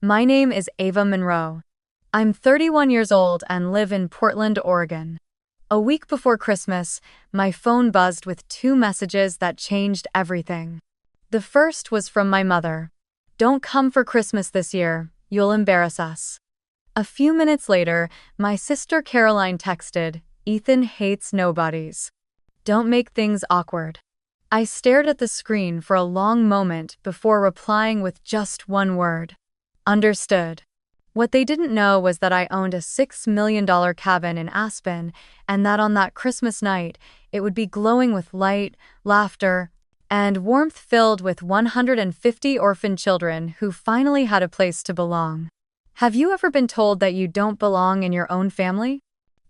My name is Ava Monroe. I'm 31 years old and live in Portland, Oregon. A week before Christmas, my phone buzzed with two messages that changed everything. The first was from my mother. "Don't come for Christmas this year, you'll embarrass us." A few minutes later, my sister Caroline texted, "Ethan hates nobodies. Don't make things awkward." I stared at the screen for a long moment before replying with just one word. Understood. What they didn't know was that I owned a $6 million cabin in Aspen, and that on that Christmas night, it would be glowing with light, laughter, and warmth, filled with 150 orphan children who finally had a place to belong. Have you ever been told that you don't belong in your own family?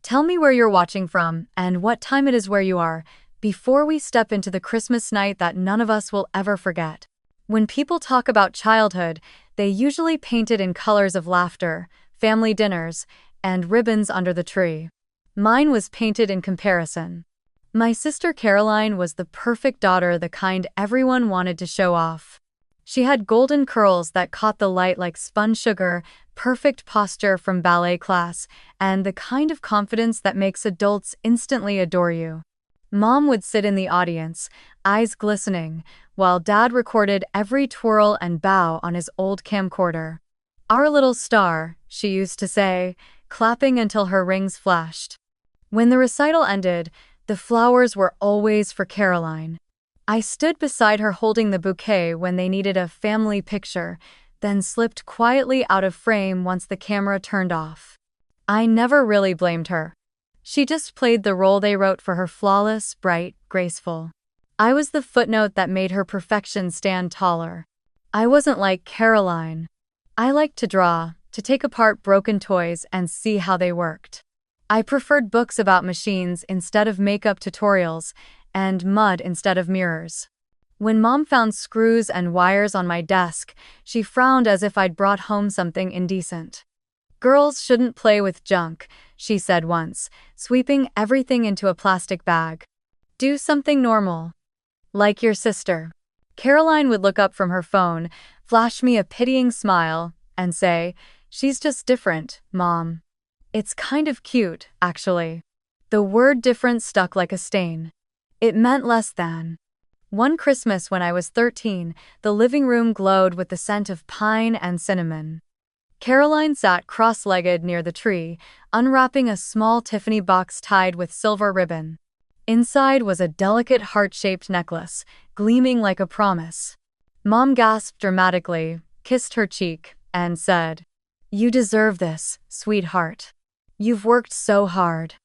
Tell me where you're watching from and what time it is where you are, before we step into the Christmas night that none of us will ever forget. When people talk about childhood, they usually paint it in colors of laughter, family dinners, and ribbons under the tree. Mine was painted in comparison. My sister Caroline was the perfect daughter, the kind everyone wanted to show off. She had golden curls that caught the light like spun sugar, perfect posture from ballet class, and the kind of confidence that makes adults instantly adore you. Mom would sit in the audience, eyes glistening, while Dad recorded every twirl and bow on his old camcorder. "Our little star," she used to say, clapping until her rings flashed. When the recital ended, the flowers were always for Caroline. I stood beside her holding the bouquet when they needed a family picture, then slipped quietly out of frame once the camera turned off. I never really blamed her. She just played the role they wrote for her: flawless, bright, graceful. I was the footnote that made her perfection stand taller. I wasn't like Caroline. I liked to draw, to take apart broken toys and see how they worked. I preferred books about machines instead of makeup tutorials, and mud instead of mirrors. When Mom found screws and wires on my desk, she frowned as if I'd brought home something indecent. "Girls shouldn't play with junk," she said once, sweeping everything into a plastic bag. "Do something normal. Like your sister." Caroline would look up from her phone, flash me a pitying smile, and say, "She's just different, Mom." It's kind of cute, actually. The word different stuck like a stain. It meant less than. One Christmas when I was 13, the living room glowed with the scent of pine and cinnamon. Caroline sat cross-legged near the tree, unwrapping a small Tiffany box tied with silver ribbon. Inside was a delicate heart-shaped necklace, gleaming like a promise. Mom gasped dramatically, kissed her cheek, and said, "You deserve this, sweetheart. You've worked so hard."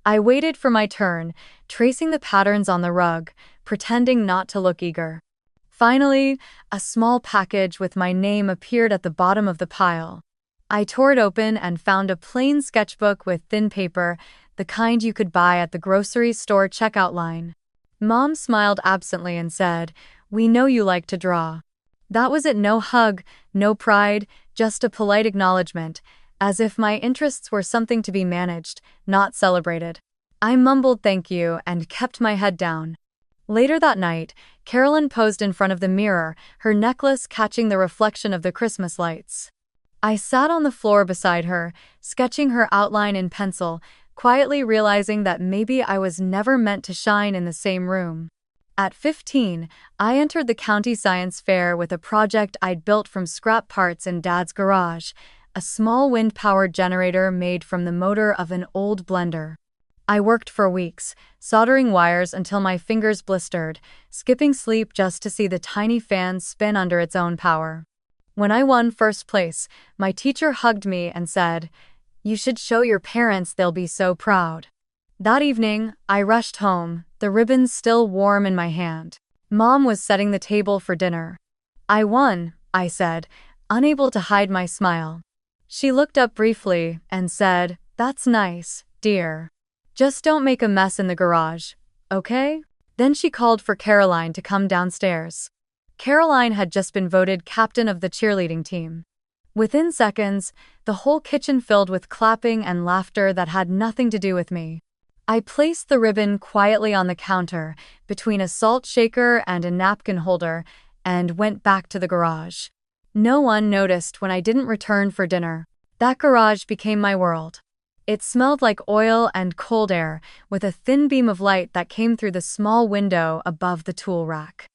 I waited for my turn, tracing the patterns on the rug, pretending not to look eager. Finally, a small package with my name appeared at the bottom of the pile. I tore it open and found a plain sketchbook with thin paper, the kind you could buy at the grocery store checkout line. Mom smiled absently and said, "We know you like to draw." That was it. No hug, no pride, just a polite acknowledgement, as if my interests were something to be managed, not celebrated. I mumbled thank you and kept my head down. Later that night, Carolyn posed in front of the mirror, her necklace catching the reflection of the Christmas lights. I sat on the floor beside her, sketching her outline in pencil, quietly realizing that maybe I was never meant to shine in the same room. At 15, I entered the county science fair with a project I'd built from scrap parts in Dad's garage, a small wind-powered generator made from the motor of an old blender. I worked for weeks, soldering wires until my fingers blistered, skipping sleep just to see the tiny fan spin under its own power. When I won first place, my teacher hugged me and said, "You should show your parents, they'll be so proud." That evening, I rushed home, the ribbons still warm in my hand. Mom was setting the table for dinner. "I won," I said, unable to hide my smile. She looked up briefly and said, "That's nice, dear. Just don't make a mess in the garage, okay?" Then she called for Caroline to come downstairs. Caroline had just been voted captain of the cheerleading team. Within seconds, the whole kitchen filled with clapping and laughter that had nothing to do with me. I placed the ribbon quietly on the counter, between a salt shaker and a napkin holder, and went back to the garage. No one noticed when I didn't return for dinner. That garage became my world. It smelled like oil and cold air, with a thin beam of light that came through the small window above the tool rack.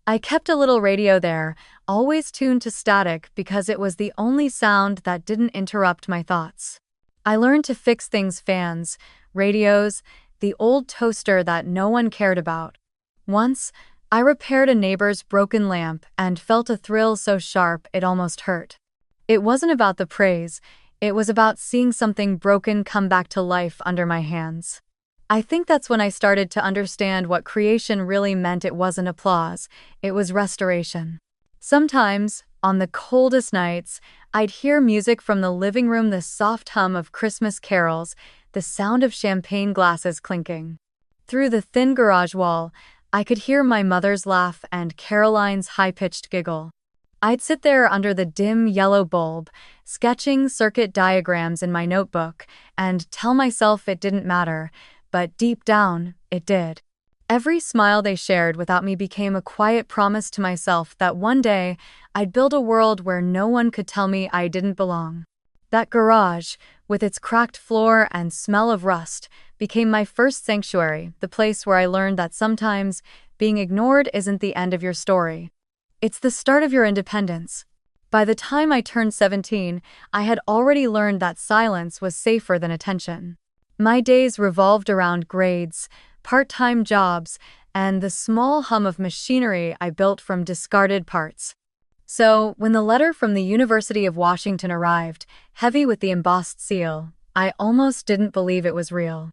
I kept a little radio there, always tuned to static because it was the only sound that didn't interrupt my thoughts. I learned to fix things: fans, radios, the old toaster that no one cared about. Once, I repaired a neighbor's broken lamp and felt a thrill so sharp it almost hurt. It wasn't about the praise, it was about seeing something broken come back to life under my hands. I think that's when I started to understand what creation really meant. It wasn't applause, it was restoration. Sometimes, on the coldest nights, I'd hear music from the living room, the soft hum of Christmas carols, the sound of champagne glasses clinking. Through the thin garage wall, I could hear my mother's laugh and Caroline's high-pitched giggle. I'd sit there under the dim yellow bulb, sketching circuit diagrams in my notebook, and tell myself it didn't matter, but deep down, it did. Every smile they shared without me became a quiet promise to myself that one day I'd build a world where no one could tell me I didn't belong. That garage, with its cracked floor and smell of rust, became my first sanctuary, the place where I learned that sometimes being ignored isn't the end of your story. It's the start of your independence. By the time I turned 17, I had already learned that silence was safer than attention. My days revolved around grades, part-time jobs, and the small hum of machinery I built from discarded parts. So, when the letter from the University of Washington arrived, heavy with the embossed seal, I almost didn't believe it was real.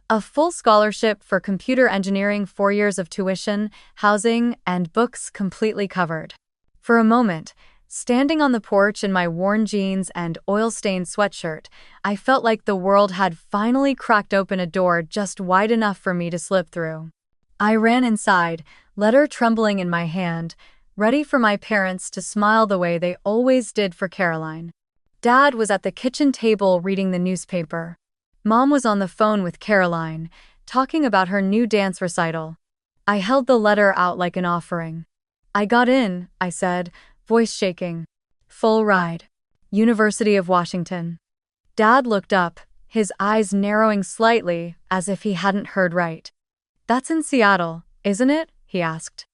A full scholarship for computer engineering, 4 years of tuition, housing, and books completely covered. For a moment, standing on the porch in my worn jeans and oil-stained sweatshirt, I felt like the world had finally cracked open a door just wide enough for me to slip through. I ran inside, letter trembling in my hand, ready for my parents to smile the way they always did for Caroline. Dad was at the kitchen table reading the newspaper. Mom was on the phone with Caroline, talking about her new dance recital. I held the letter out like an offering. "I got in," I said, voice shaking. "Full ride. University of Washington." Dad looked up, his eyes narrowing slightly as if he hadn't heard right. "That's in Seattle, isn't it?" he asked.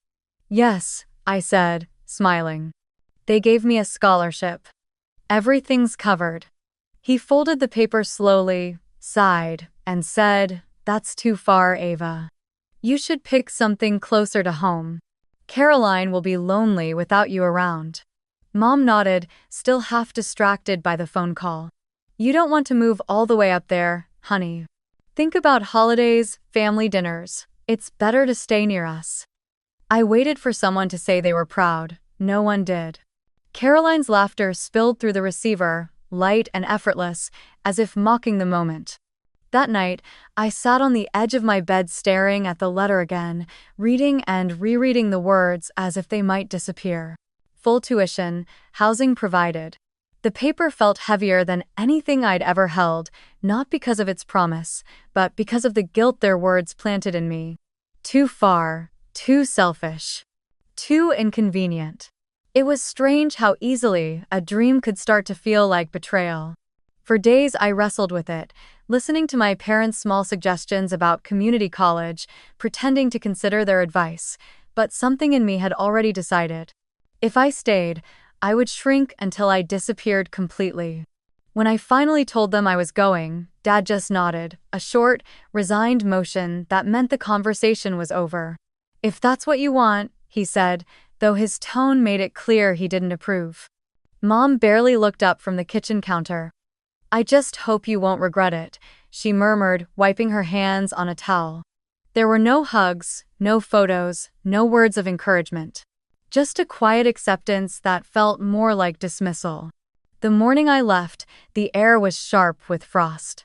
"Yes," I said, smiling. "They gave me a scholarship. Everything's covered." He folded the paper slowly, sighed, and said, "That's too far, Ava. You should pick something closer to home. Caroline will be lonely without you around." Mom nodded, still half distracted by the phone call. "You don't want to move all the way up there, honey. Think about holidays, family dinners. It's better to stay near us." I waited for someone to say they were proud. No one did. Caroline's laughter spilled through the receiver, light and effortless, as if mocking the moment. That night, I sat on the edge of my bed staring at the letter again, reading and rereading the words as if they might disappear. Full tuition, housing provided. The paper felt heavier than anything I'd ever held, not because of its promise, but because of the guilt their words planted in me. Too far, too selfish, too inconvenient. It was strange how easily a dream could start to feel like betrayal. For days I wrestled with it, listening to my parents' small suggestions about community college, pretending to consider their advice, but something in me had already decided. If I stayed, I would shrink until I disappeared completely. When I finally told them I was going, Dad just nodded, a short, resigned motion that meant the conversation was over. "If that's what you want," he said, though his tone made it clear he didn't approve. Mom barely looked up from the kitchen counter. "I just hope you won't regret it," she murmured, wiping her hands on a towel. There were no hugs, no photos, no words of encouragement. Just a quiet acceptance that felt more like dismissal. The morning I left, the air was sharp with frost.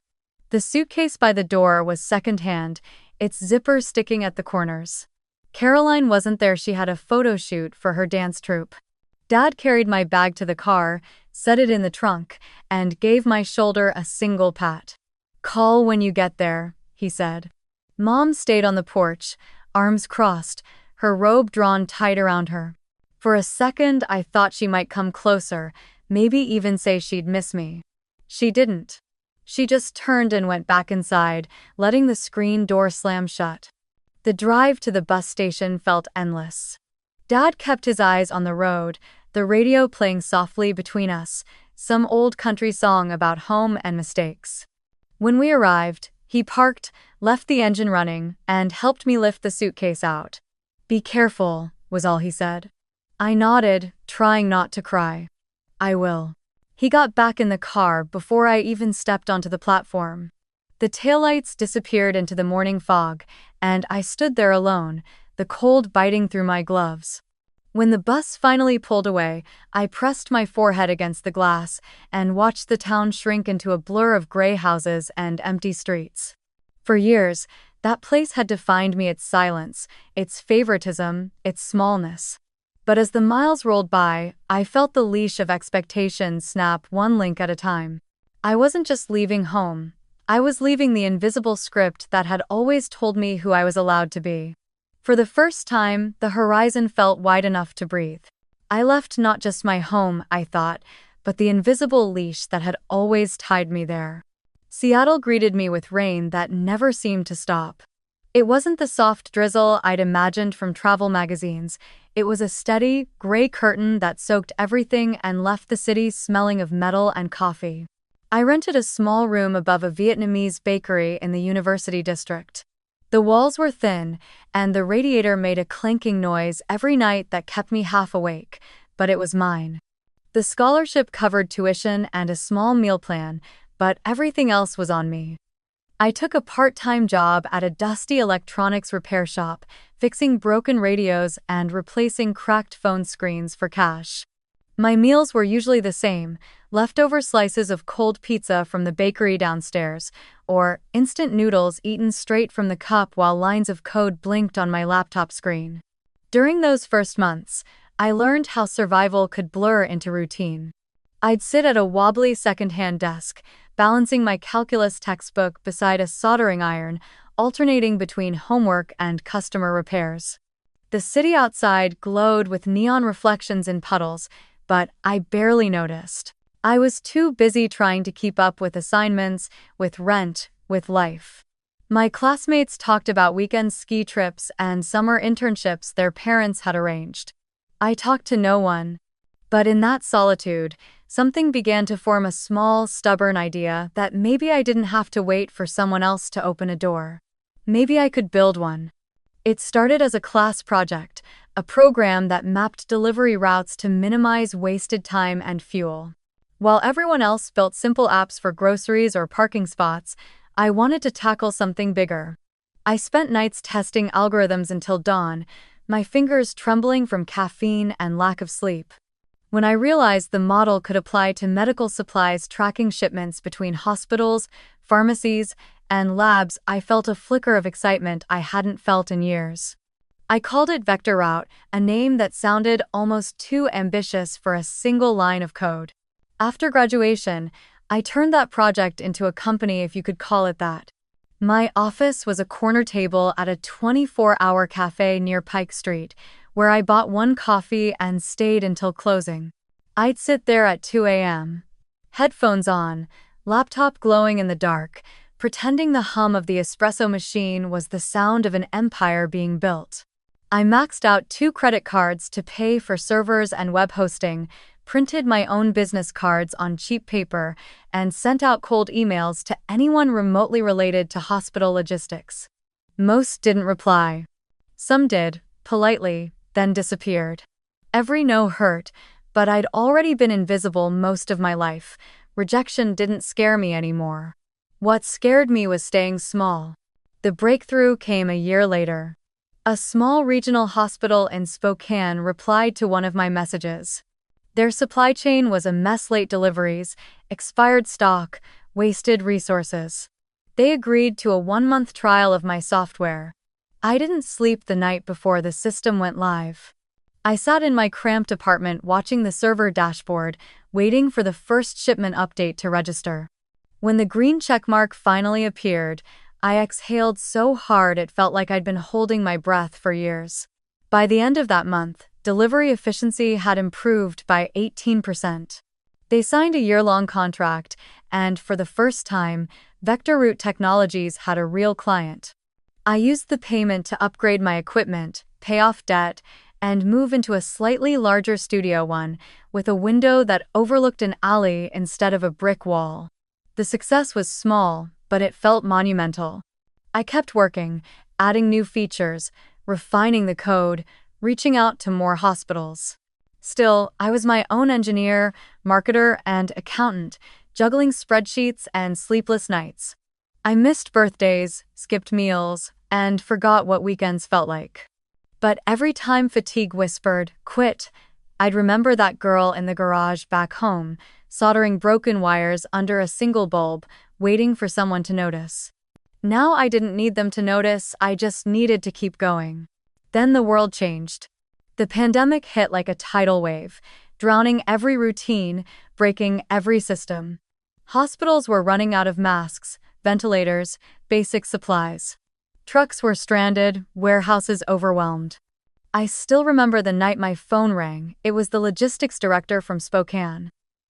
The suitcase by the door was secondhand, its zipper sticking at the corners. Caroline wasn't there. She had a photo shoot for her dance troupe. Dad carried my bag to the car, set it in the trunk, and gave my shoulder a single pat. "Call when you get there," he said. Mom stayed on the porch, arms crossed, her robe drawn tight around her. For a second, I thought she might come closer, maybe even say she'd miss me. She didn't. She just turned and went back inside, letting the screen door slam shut. The drive to the bus station felt endless. Dad kept his eyes on the road, the radio playing softly between us, some old country song about home and mistakes. When we arrived, he parked, left the engine running, and helped me lift the suitcase out. "Be careful," was all he said. I nodded, trying not to cry. "I will." He got back in the car before I even stepped onto the platform. The taillights disappeared into the morning fog, and I stood there alone, the cold biting through my gloves. When the bus finally pulled away, I pressed my forehead against the glass and watched the town shrink into a blur of gray houses and empty streets. For years, that place had defined me, its silence, its favoritism, its smallness. But as the miles rolled by, I felt the leash of expectations snap one link at a time. I wasn't just leaving home. I was leaving the invisible script that had always told me who I was allowed to be. For the first time, the horizon felt wide enough to breathe. I left not just my home, I thought, but the invisible leash that had always tied me there. Seattle greeted me with rain that never seemed to stop. It wasn't the soft drizzle I'd imagined from travel magazines. It was a steady, gray curtain that soaked everything and left the city smelling of metal and coffee. I rented a small room above a Vietnamese bakery in the University District. The walls were thin, and the radiator made a clanking noise every night that kept me half awake, but it was mine. The scholarship covered tuition and a small meal plan, but everything else was on me. I took a part-time job at a dusty electronics repair shop, fixing broken radios and replacing cracked phone screens for cash. My meals were usually the same: leftover slices of cold pizza from the bakery downstairs, or instant noodles eaten straight from the cup while lines of code blinked on my laptop screen. During those first months, I learned how survival could blur into routine. I'd sit at a wobbly second-hand desk, balancing my calculus textbook beside a soldering iron, alternating between homework and customer repairs. The city outside glowed with neon reflections in puddles, but I barely noticed. I was too busy trying to keep up with assignments, with rent, with life. My classmates talked about weekend ski trips and summer internships their parents had arranged. I talked to no one. But in that solitude, something began to form, a small, stubborn idea that maybe I didn't have to wait for someone else to open a door. Maybe I could build one. It started as a class project, a program that mapped delivery routes to minimize wasted time and fuel. While everyone else built simple apps for groceries or parking spots, I wanted to tackle something bigger. I spent nights testing algorithms until dawn, my fingers trembling from caffeine and lack of sleep. When I realized the model could apply to medical supplies, tracking shipments between hospitals, pharmacies, and labs, I felt a flicker of excitement I hadn't felt in years. I called it Vector Route, a name that sounded almost too ambitious for a single line of code. After graduation, I turned that project into a company, if you could call it that. My office was a corner table at a 24-hour cafe near Pike Street, where I bought one coffee and stayed until closing. I'd sit there at 2 a.m., headphones on, laptop glowing in the dark, pretending the hum of the espresso machine was the sound of an empire being built. I maxed out 2 credit cards to pay for servers and web hosting, printed my own business cards on cheap paper, and sent out cold emails to anyone remotely related to hospital logistics. Most didn't reply. Some did, politely, then disappeared. Every no hurt, but I'd already been invisible most of my life. Rejection didn't scare me anymore. What scared me was staying small. The breakthrough came a year later. A small regional hospital in Spokane replied to one of my messages. Their supply chain was a mess: late deliveries, expired stock, wasted resources. They agreed to a 1-month trial of my software. I didn't sleep the night before the system went live. I sat in my cramped apartment watching the server dashboard, waiting for the first shipment update to register. When the green checkmark finally appeared, I exhaled so hard it felt like I'd been holding my breath for years. By the end of that month, delivery efficiency had improved by 18%. They signed a year-long contract, and for the first time, Vector Root Technologies had a real client. I used the payment to upgrade my equipment, pay off debt, and move into a slightly larger studio one with a window that overlooked an alley instead of a brick wall. The success was small, but it felt monumental. I kept working, adding new features, refining the code, reaching out to more hospitals. Still, I was my own engineer, marketer, and accountant, juggling spreadsheets and sleepless nights. I missed birthdays, skipped meals, and forgot what weekends felt like. But every time fatigue whispered, "Quit," I'd remember that girl in the garage back home, soldering broken wires under a single bulb, waiting for someone to notice. Now I didn't need them to notice, I just needed to keep going. Then the world changed. The pandemic hit like a tidal wave, drowning every routine, breaking every system. Hospitals were running out of masks, ventilators, basic supplies. Trucks were stranded, warehouses overwhelmed. I still remember the night my phone rang. It was the logistics director from Spokane.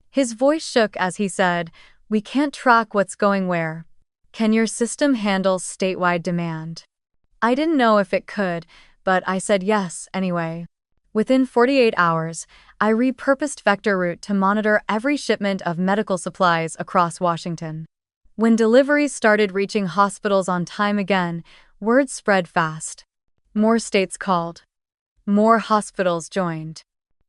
His voice shook as he said, "We can't track what's going where. Can your system handle statewide demand?" I didn't know if it could, but I said yes anyway. Within 48 hours, I repurposed Vector Root to monitor every shipment of medical supplies across Washington. When deliveries started reaching hospitals on time again, word spread fast. More states called. More hospitals joined.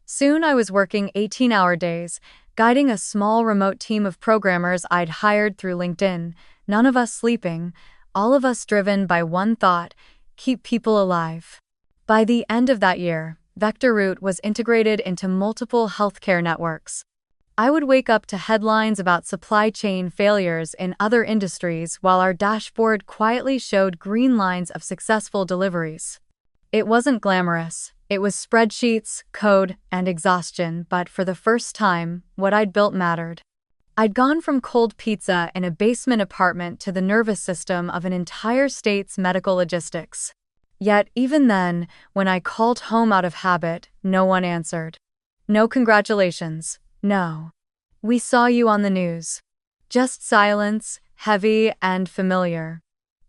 Soon I was working 18-hour days, guiding a small remote team of programmers I'd hired through LinkedIn, none of us sleeping, all of us driven by one thought: keep people alive. By the end of that year, Vector Root was integrated into multiple healthcare networks. I would wake up to headlines about supply chain failures in other industries while our dashboard quietly showed green lines of successful deliveries. It wasn't glamorous. It was spreadsheets, code, and exhaustion, but for the first time, what I'd built mattered. I'd gone from cold pizza in a basement apartment to the nervous system of an entire state's medical logistics. Yet, even then, when I called home out of habit, no one answered. No congratulations, no. "We saw you on the news." Just silence, heavy and familiar.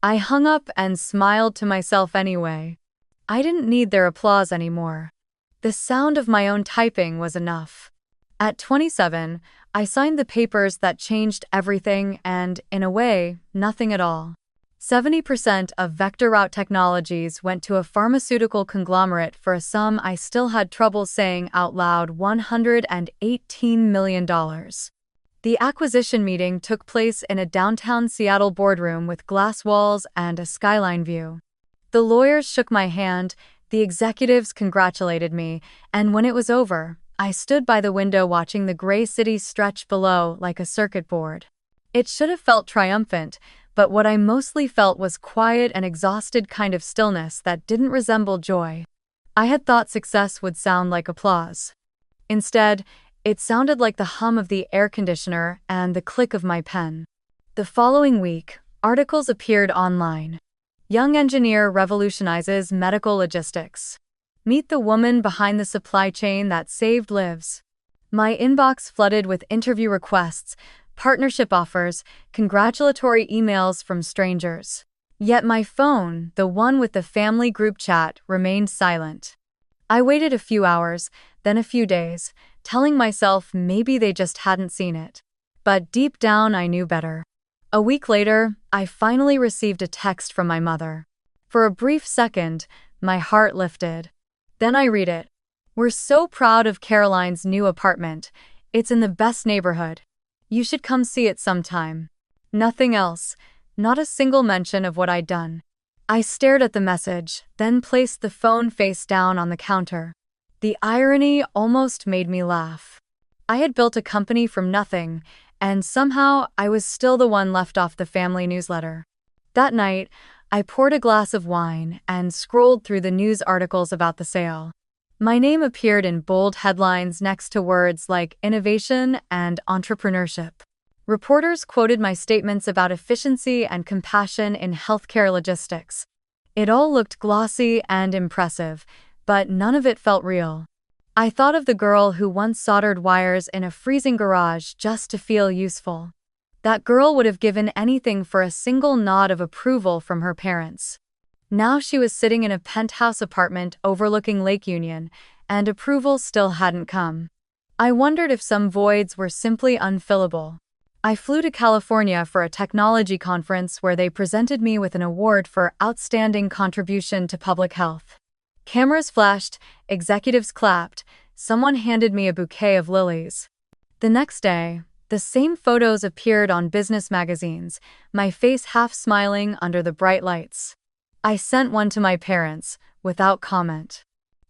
I hung up and smiled to myself anyway. I didn't need their applause anymore. The sound of my own typing was enough. At 27, I signed the papers that changed everything and, in a way, nothing at all. 70% of Vector Route Technologies went to a pharmaceutical conglomerate for a sum I still had trouble saying out loud: $118 million. The acquisition meeting took place in a downtown Seattle boardroom with glass walls and a skyline view. The lawyers shook my hand, the executives congratulated me, and when it was over, I stood by the window watching the gray city stretch below like a circuit board. It should have felt triumphant, but what I mostly felt was quiet and exhausted kind of stillness that didn't resemble joy. I had thought success would sound like applause. Instead, it sounded like the hum of the air conditioner and the click of my pen. The following week, articles appeared online. Young engineer revolutionizes medical logistics. Meet the woman behind the supply chain that saved lives. My inbox flooded with interview requests, partnership offers, congratulatory emails from strangers. Yet my phone, the one with the family group chat, remained silent. I waited a few hours, then a few days, telling myself maybe they just hadn't seen it. But deep down I knew better. A week later, I finally received a text from my mother. For a brief second, my heart lifted. Then I read it. "We're so proud of Caroline's new apartment. It's in the best neighborhood. You should come see it sometime." Nothing else, not a single mention of what I'd done. I stared at the message, then placed the phone face down on the counter. The irony almost made me laugh. I had built a company from nothing, and somehow I was still the one left off the family newsletter. That night, I poured a glass of wine and scrolled through the news articles about the sale. My name appeared in bold headlines next to words like innovation and entrepreneurship. Reporters quoted my statements about efficiency and compassion in healthcare logistics. It all looked glossy and impressive, but none of it felt real. I thought of the girl who once soldered wires in a freezing garage just to feel useful. That girl would have given anything for a single nod of approval from her parents. Now she was sitting in a penthouse apartment overlooking Lake Union, and approval still hadn't come. I wondered if some voids were simply unfillable. I flew to California for a technology conference where they presented me with an award for outstanding contribution to public health. Cameras flashed, executives clapped, someone handed me a bouquet of lilies. The next day, the same photos appeared on business magazines, my face half smiling under the bright lights. I sent one to my parents, without comment.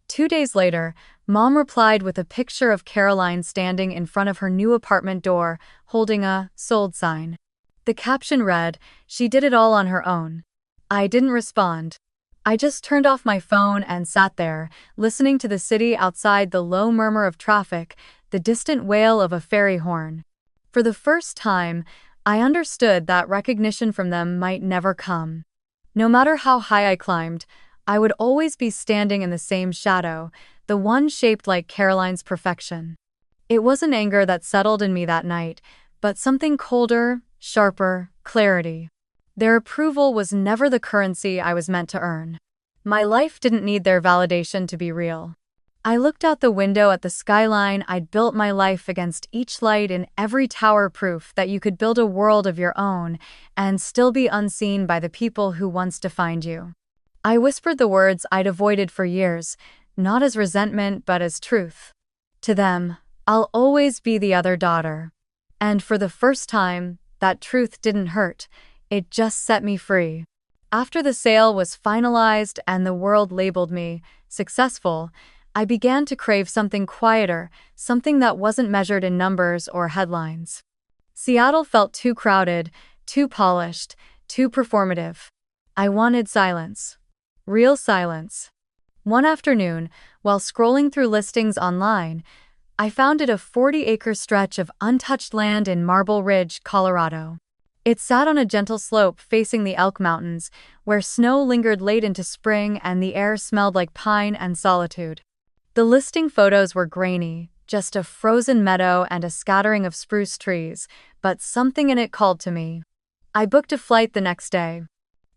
2 days later, Mom replied with a picture of Caroline standing in front of her new apartment door, holding a "sold" sign. The caption read, "She did it all on her own." I didn't respond. I just turned off my phone and sat there, listening to the city outside, the low murmur of traffic, the distant wail of a ferry horn. For the first time, I understood that recognition from them might never come. No matter how high I climbed, I would always be standing in the same shadow, the one shaped like Caroline's perfection. It wasn't anger that settled in me that night, but something colder, sharper, clarity. Their approval was never the currency I was meant to earn. My life didn't need their validation to be real. I looked out the window at the skyline. I'd built my life against each light in every tower, proof that you could build a world of your own and still be unseen by the people who once defined you. I whispered the words I'd avoided for years, not as resentment but as truth. To them, I'll always be the other daughter. And for the first time, that truth didn't hurt, it just set me free. After the sale was finalized and the world labeled me successful, I began to crave something quieter, something that wasn't measured in numbers or headlines. Seattle felt too crowded, too polished, too performative. I wanted silence. Real silence. One afternoon, while scrolling through listings online, I found a 40-acre stretch of untouched land in Marble Ridge, Colorado. It sat on a gentle slope facing the Elk Mountains, where snow lingered late into spring and the air smelled like pine and solitude. The listing photos were grainy, just a frozen meadow and a scattering of spruce trees, but something in it called to me. I booked a flight the next day.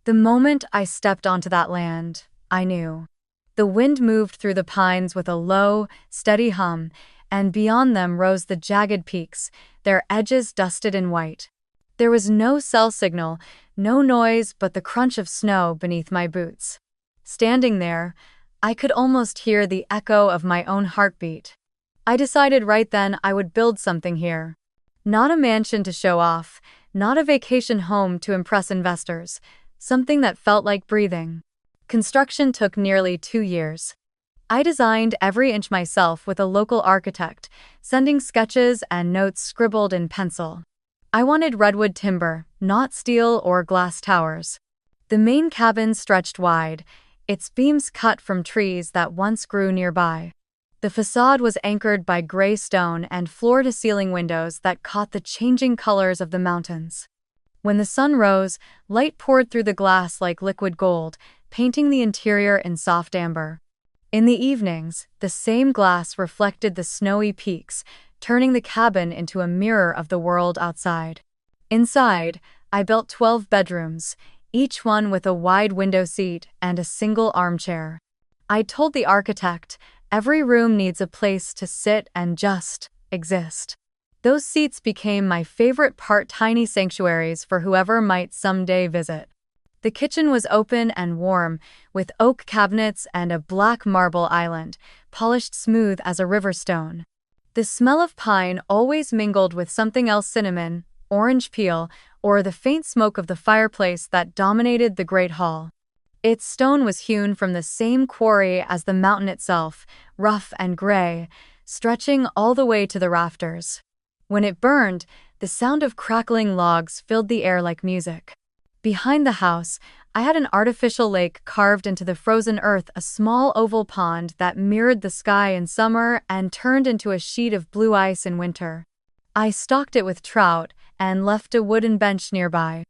The moment I stepped onto that land, I knew. The wind moved through the pines with a low, steady hum, and beyond them rose the jagged peaks, their edges dusted in white. There was no cell signal, no noise but the crunch of snow beneath my boots. Standing there, I could almost hear the echo of my own heartbeat. I decided right then I would build something here. Not a mansion to show off, not a vacation home to impress investors, something that felt like breathing. Construction took nearly 2 years. I designed every inch myself with a local architect, sending sketches and notes scribbled in pencil. I wanted redwood timber, not steel or glass towers. The main cabin stretched wide, its beams cut from trees that once grew nearby. The facade was anchored by gray stone and floor-to-ceiling windows that caught the changing colors of the mountains. When the sun rose, light poured through the glass like liquid gold, painting the interior in soft amber. In the evenings, the same glass reflected the snowy peaks, turning the cabin into a mirror of the world outside. Inside, I built 12 bedrooms, each one with a wide window seat and a single armchair. I told the architect, every room needs a place to sit and just exist. Those seats became my favorite part, tiny sanctuaries for whoever might someday visit. The kitchen was open and warm, with oak cabinets and a black marble island, polished smooth as a river stone. The smell of pine always mingled with something else, cinnamon, orange peel, or the faint smoke of the fireplace that dominated the great hall. Its stone was hewn from the same quarry as the mountain itself, rough and gray, stretching all the way to the rafters. When it burned, the sound of crackling logs filled the air like music. Behind the house, I had an artificial lake carved into the frozen earth, a small oval pond that mirrored the sky in summer and turned into a sheet of blue ice in winter. I stocked it with trout and left a wooden bench nearby.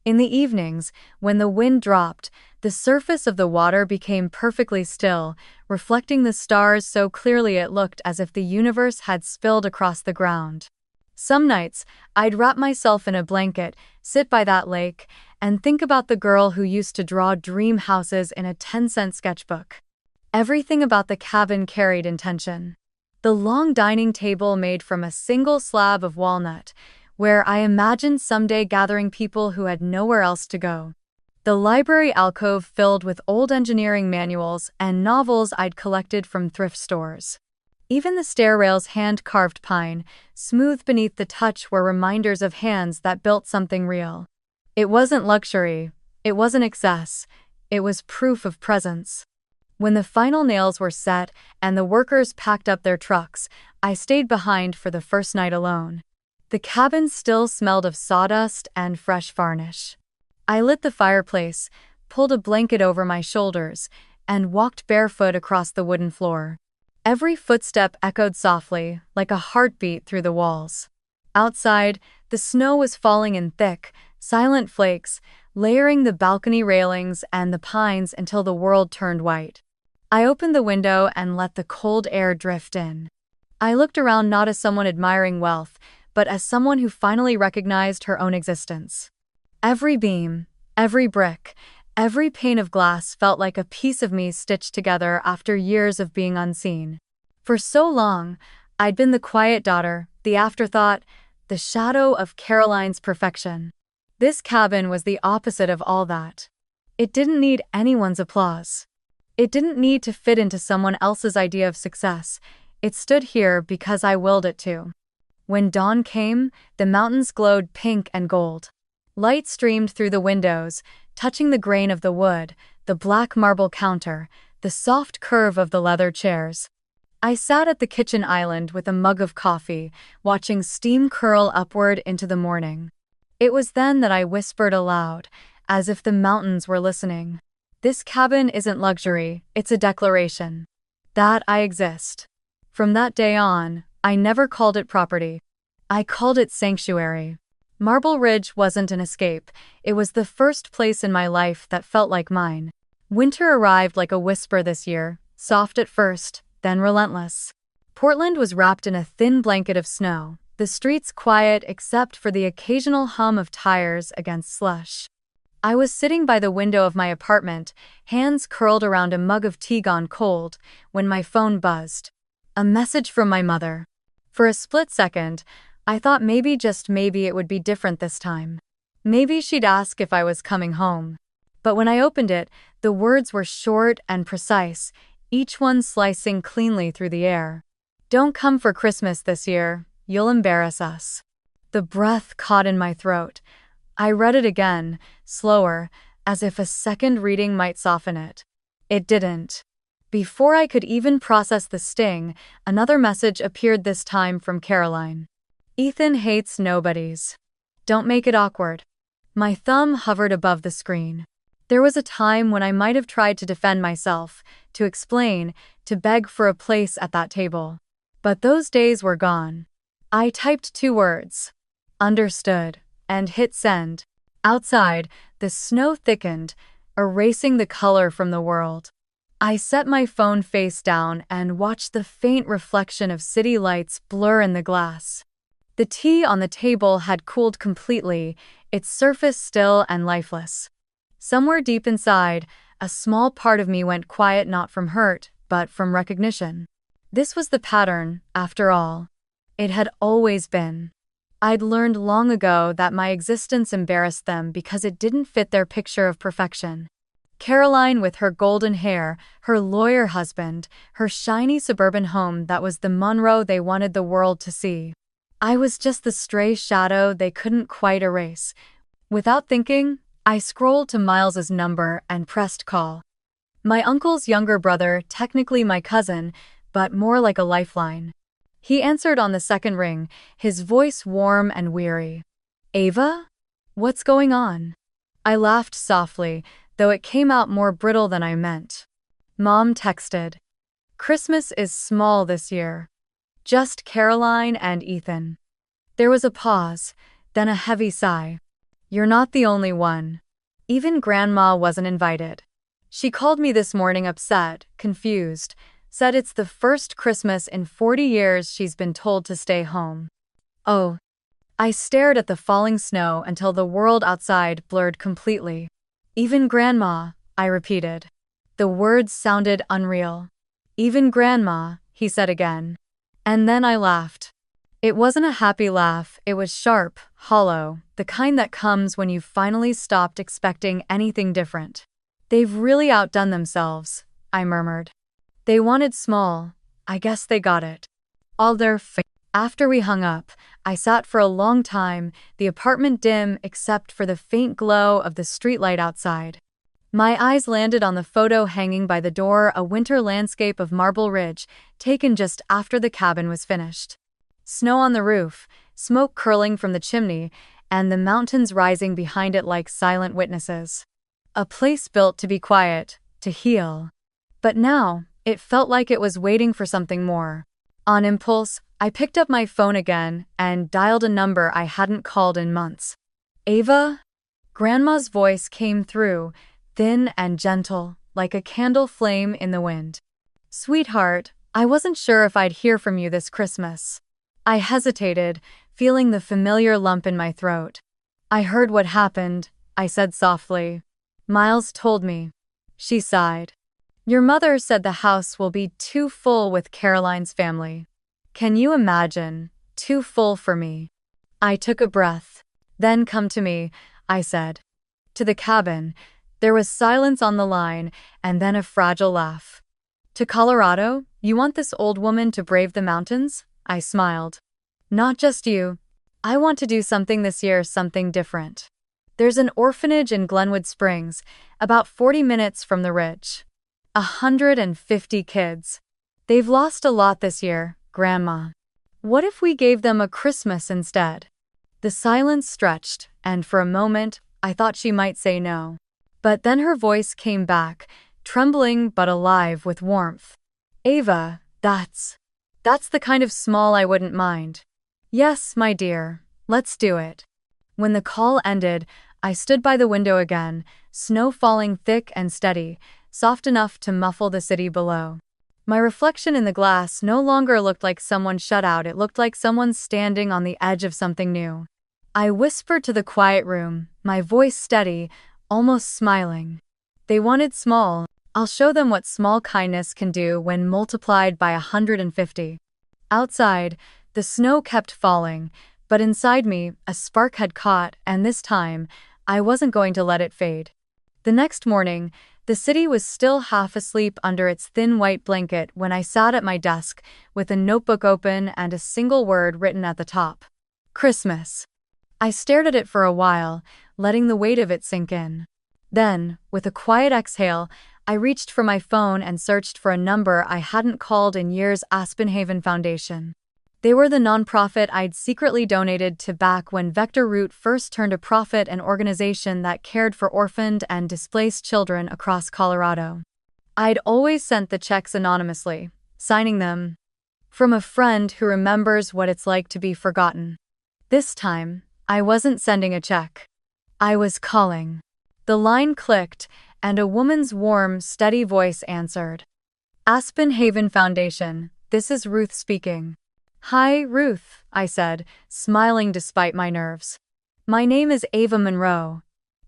In the evenings, when the wind dropped, The surface of the water became perfectly still, reflecting the stars so clearly it looked as if the universe had spilled across the ground. Some nights, I'd wrap myself in a blanket, sit by that lake, and think about the girl who used to draw dream houses in a 10-cent sketchbook. Everything about the cabin carried intention. The long dining table made from a single slab of walnut, where I imagined someday gathering people who had nowhere else to go. The library alcove filled with old engineering manuals and novels I'd collected from thrift stores. Even the stair rails hand-carved pine, smooth beneath the touch, were reminders of hands that built something real. It wasn't luxury, it wasn't excess, it was proof of presence. When the final nails were set and the workers packed up their trucks, I stayed behind for the first night alone. The cabin still smelled of sawdust and fresh varnish. I lit the fireplace, pulled a blanket over my shoulders, and walked barefoot across the wooden floor. Every footstep echoed softly, like a heartbeat through the walls. Outside, the snow was falling in thick, silent flakes, layering the balcony railings and the pines until the world turned white. I opened the window and let the cold air drift in. I looked around not as someone admiring wealth, but as someone who finally recognized her own existence. Every beam, every brick, every pane of glass felt like a piece of me stitched together after years of being unseen. For so long, I'd been the quiet daughter, the afterthought, the shadow of Caroline's perfection. This cabin was the opposite of all that. It didn't need anyone's applause. It didn't need to fit into someone else's idea of success. It stood here because I willed it to. When dawn came, the mountains glowed pink and gold. Light streamed through the windows, touching the grain of the wood, the black marble counter, the soft curve of the leather chairs. I sat at the kitchen island with a mug of coffee, watching steam curl upward into the morning. It was then that I whispered aloud, as if the mountains were listening. This cabin isn't luxury, it's a declaration. That I exist. From that day on, I never called it property. I called it sanctuary. Marble Ridge wasn't an escape, it was the first place in my life that felt like mine. Winter arrived like a whisper this year, soft at first, then relentless. Portland was wrapped in a thin blanket of snow, the streets quiet except for the occasional hum of tires against slush. I was sitting by the window of my apartment, hands curled around a mug of tea gone cold, when my phone buzzed. A message from my mother. For a split second, I thought maybe, just maybe, it would be different this time. Maybe she'd ask if I was coming home. But when I opened it, the words were short and precise, each one slicing cleanly through the air. Don't come for Christmas this year, you'll embarrass us. The breath caught in my throat. I read it again, slower, as if a second reading might soften it. It didn't. Before I could even process the sting, another message appeared, this time from Caroline. Ethan hates nobodies. Don't make it awkward. My thumb hovered above the screen. There was a time when I might have tried to defend myself, to explain, to beg for a place at that table. But those days were gone. I typed 2 words. Understood, and hit send. Outside, the snow thickened, erasing the color from the world. I set my phone face down and watched the faint reflection of city lights blur in the glass. The tea on the table had cooled completely, its surface still and lifeless. Somewhere deep inside, a small part of me went quiet, not from hurt, but from recognition. This was the pattern, after all. It had always been. I'd learned long ago that my existence embarrassed them because it didn't fit their picture of perfection. Caroline with her golden hair, her lawyer husband, her shiny suburban home that was the Monroe they wanted the world to see. I was just the stray shadow they couldn't quite erase. Without thinking, I scrolled to Miles's number and pressed call. My uncle's younger brother, technically my cousin, but more like a lifeline. He answered on the second ring, his voice warm and weary. Ava? What's going on? I laughed softly, though it came out more brittle than I meant. Mom texted. Christmas is small this year. Just Caroline and Ethan. There was a pause, then a heavy sigh. You're not the only one. Even Grandma wasn't invited. She called me this morning upset, confused, said it's the first Christmas in 40 years she's been told to stay home. Oh. I stared at the falling snow until the world outside blurred completely. Even Grandma, I repeated. The words sounded unreal. Even Grandma, he said again. And then I laughed. It wasn't a happy laugh, it was sharp, hollow, the kind that comes when you've finally stopped expecting anything different. They've really outdone themselves, I murmured. They wanted small. I guess they got it. All their After we hung up, I sat for a long time, the apartment dim except for the faint glow of the streetlight outside. My eyes landed on the photo hanging by the door, a winter landscape of Marble Ridge, taken just after the cabin was finished. Snow on the roof, smoke curling from the chimney, and the mountains rising behind it like silent witnesses. A place built to be quiet, to heal. But now, it felt like it was waiting for something more. On impulse, I picked up my phone again and dialed a number I hadn't called in months. Ava? Grandma's voice came through, thin and gentle, like a candle flame in the wind. Sweetheart, I wasn't sure if I'd hear from you this Christmas. I hesitated, feeling the familiar lump in my throat. I heard what happened, I said softly. Miles told me. She sighed. Your mother said the house will be too full with Caroline's family. Can you imagine? Too full for me. I took a breath. Then come to me, I said. To the cabin. There was silence on the line, and then a fragile laugh. To Colorado? You want this old woman to brave the mountains? I smiled. Not just you. I want to do something this year, something different. There's an orphanage in Glenwood Springs, about 40 minutes from the ridge. 150 kids. They've lost a lot this year, Grandma. What if we gave them a Christmas instead? The silence stretched, and for a moment, I thought she might say no. But then her voice came back, trembling but alive with warmth. Ava, that's the kind of small I wouldn't mind. Yes, my dear, let's do it. When the call ended, I stood by the window again, snow falling thick and steady, soft enough to muffle the city below. My reflection in the glass no longer looked like someone shut out, it looked like someone standing on the edge of something new. I whispered to the quiet room, my voice steady, almost smiling. They wanted small. I'll show them what small kindness can do when multiplied by 150. Outside, the snow kept falling, but inside me, a spark had caught, and this time, I wasn't going to let it fade. The next morning, the city was still half asleep under its thin white blanket when I sat at my desk, with a notebook open and a single word written at the top. Christmas. I stared at it for a while, letting the weight of it sink in. Then, with a quiet exhale, I reached for my phone and searched for a number I hadn't called in years. Aspen Foundation. They were the nonprofit I'd secretly donated to back when Vector Root first turned a profit, an organization that cared for orphaned and displaced children across Colorado. I'd always sent the checks anonymously, signing them from a friend who remembers what it's like to be forgotten. This time, I wasn't sending a check. I was calling. The line clicked, and a woman's warm, steady voice answered. Aspen Haven Foundation, this is Ruth speaking. Hi, Ruth, I said, smiling despite my nerves. My name is Ava Monroe.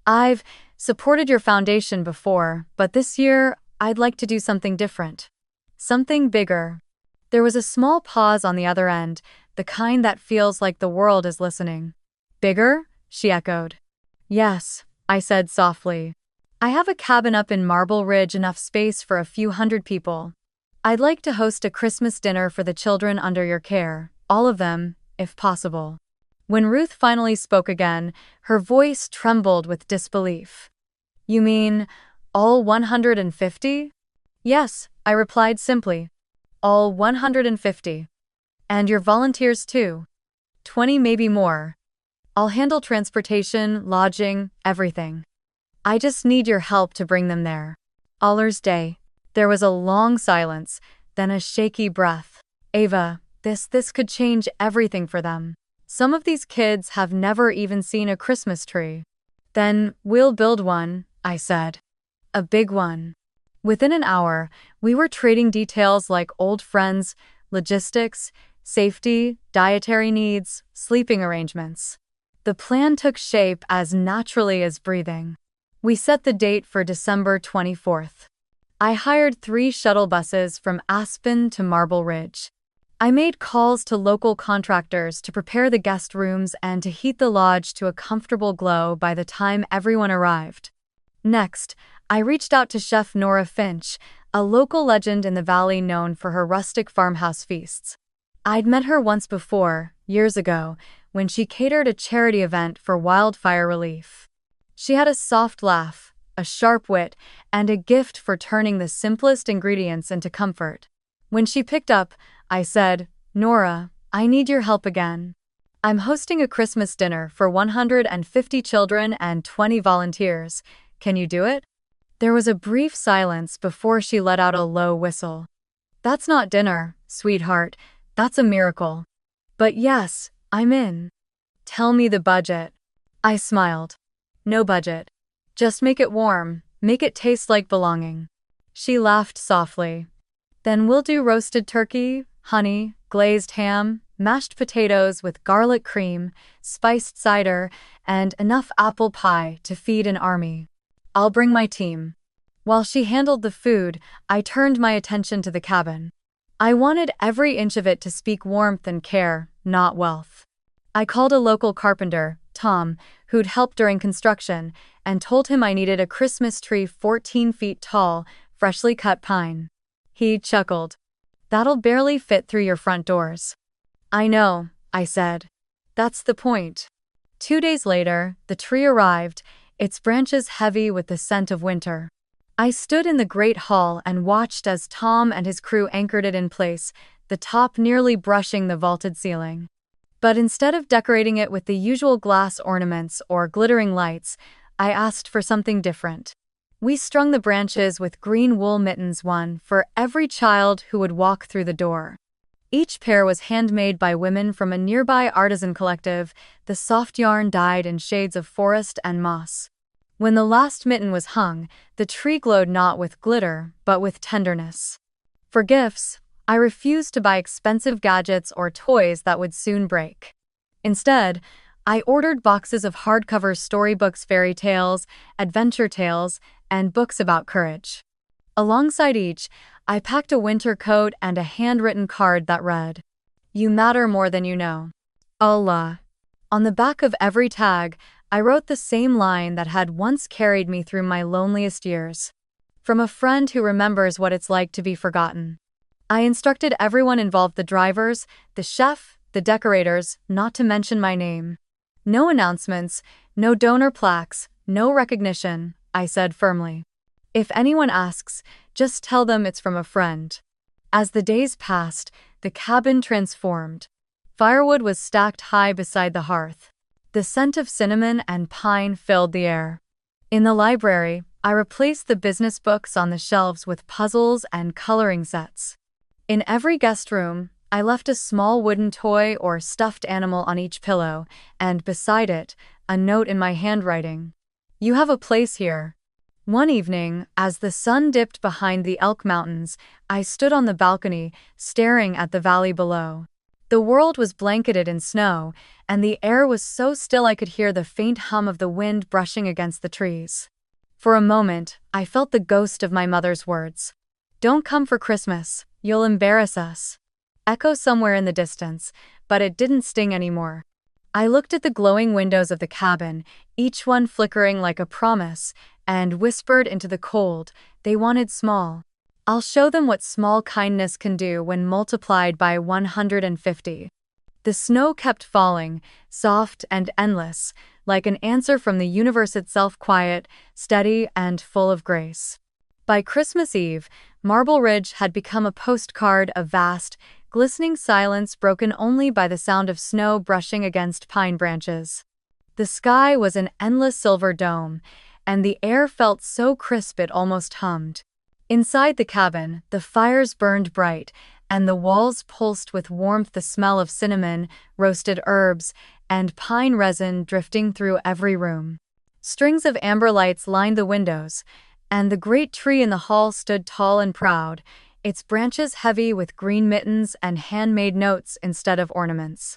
I've supported your foundation before, but this year, I'd like to do something different. Something bigger. There was a small pause on the other end, the kind that feels like the world is listening. Bigger? She echoed. Yes, I said softly. I have a cabin up in Marble Ridge, enough space for a few hundred people. I'd like to host a Christmas dinner for the children under your care, all of them, if possible. When Ruth finally spoke again, her voice trembled with disbelief. You mean, all 150? Yes, I replied simply. All 150. And your volunteers too. 20, maybe more. I'll handle transportation, lodging, everything. I just need your help to bring them there. Allers Day. There was a long silence, then a shaky breath. Ava, this could change everything for them. Some of these kids have never even seen a Christmas tree. Then, we'll build one, I said. A big one. Within an hour, we were trading details like old friends, logistics, safety, dietary needs, sleeping arrangements. The plan took shape as naturally as breathing. We set the date for December 24th. I hired 3 shuttle buses from Aspen to Marble Ridge. I made calls to local contractors to prepare the guest rooms and to heat the lodge to a comfortable glow by the time everyone arrived. Next, I reached out to Chef Nora Finch, a local legend in the valley known for her rustic farmhouse feasts. I'd met her once before, years ago, when she catered a charity event for wildfire relief. She had a soft laugh, a sharp wit, and a gift for turning the simplest ingredients into comfort. When she picked up, I said, "Nora, I need your help again. I'm hosting a Christmas dinner for 150 children and 20 volunteers. Can you do it?" There was a brief silence before she let out a low whistle. "That's not dinner, sweetheart. That's a miracle. But yes, I'm in." "Tell me the budget." I smiled. "No budget. Just make it warm, make it taste like belonging." She laughed softly. "Then we'll do roasted turkey, honey, glazed ham, mashed potatoes with garlic cream, spiced cider, and enough apple pie to feed an army. I'll bring my team." While she handled the food, I turned my attention to the cabin. I wanted every inch of it to speak warmth and care, not wealth. I called a local carpenter, Tom, who'd helped during construction, and told him I needed a Christmas tree 14 feet tall, freshly cut pine. He chuckled. "That'll barely fit through your front doors." "I know," I said. "That's the point." 2 days later, the tree arrived, its branches heavy with the scent of winter. I stood in the great hall and watched as Tom and his crew anchored it in place, the top nearly brushing the vaulted ceiling. But instead of decorating it with the usual glass ornaments or glittering lights, I asked for something different. We strung the branches with green wool mittens, one for every child who would walk through the door. Each pair was handmade by women from a nearby artisan collective, the soft yarn dyed in shades of forest and moss. When the last mitten was hung, the tree glowed not with glitter, but with tenderness. For gifts, I refused to buy expensive gadgets or toys that would soon break. Instead, I ordered boxes of hardcover storybooks, fairy tales, adventure tales, and books about courage. Alongside each, I packed a winter coat and a handwritten card that read, "You matter more than you know. Allah." On the back of every tag, I wrote the same line that had once carried me through my loneliest years. From a friend who remembers what it's like to be forgotten. I instructed everyone involved, the drivers, the chef, the decorators, not to mention my name. "No announcements, no donor plaques, no recognition," I said firmly. "If anyone asks, just tell them it's from a friend." As the days passed, the cabin transformed. Firewood was stacked high beside the hearth. The scent of cinnamon and pine filled the air. In the library, I replaced the business books on the shelves with puzzles and coloring sets. In every guest room, I left a small wooden toy or stuffed animal on each pillow, and beside it, a note in my handwriting. "You have a place here." One evening, as the sun dipped behind the Elk Mountains, I stood on the balcony, staring at the valley below. The world was blanketed in snow, and the air was so still I could hear the faint hum of the wind brushing against the trees. For a moment, I felt the ghost of my mother's words, "Don't come for Christmas, you'll embarrass us," echo somewhere in the distance, but it didn't sting anymore. I looked at the glowing windows of the cabin, each one flickering like a promise, and whispered into the cold, they wanted small. I'll show them what small kindness can do when multiplied by 150. The snow kept falling, soft and endless, like an answer from the universe itself, quiet, steady, and full of grace. By Christmas Eve, Marble Ridge had become a postcard of vast, glistening silence broken only by the sound of snow brushing against pine branches. The sky was an endless silver dome, and the air felt so crisp it almost hummed. Inside the cabin, the fires burned bright, and the walls pulsed with warmth, the smell of cinnamon, roasted herbs, and pine resin drifting through every room. Strings of amber lights lined the windows, And the great tree in the hall stood tall and proud, its branches heavy with green mittens and handmade notes instead of ornaments.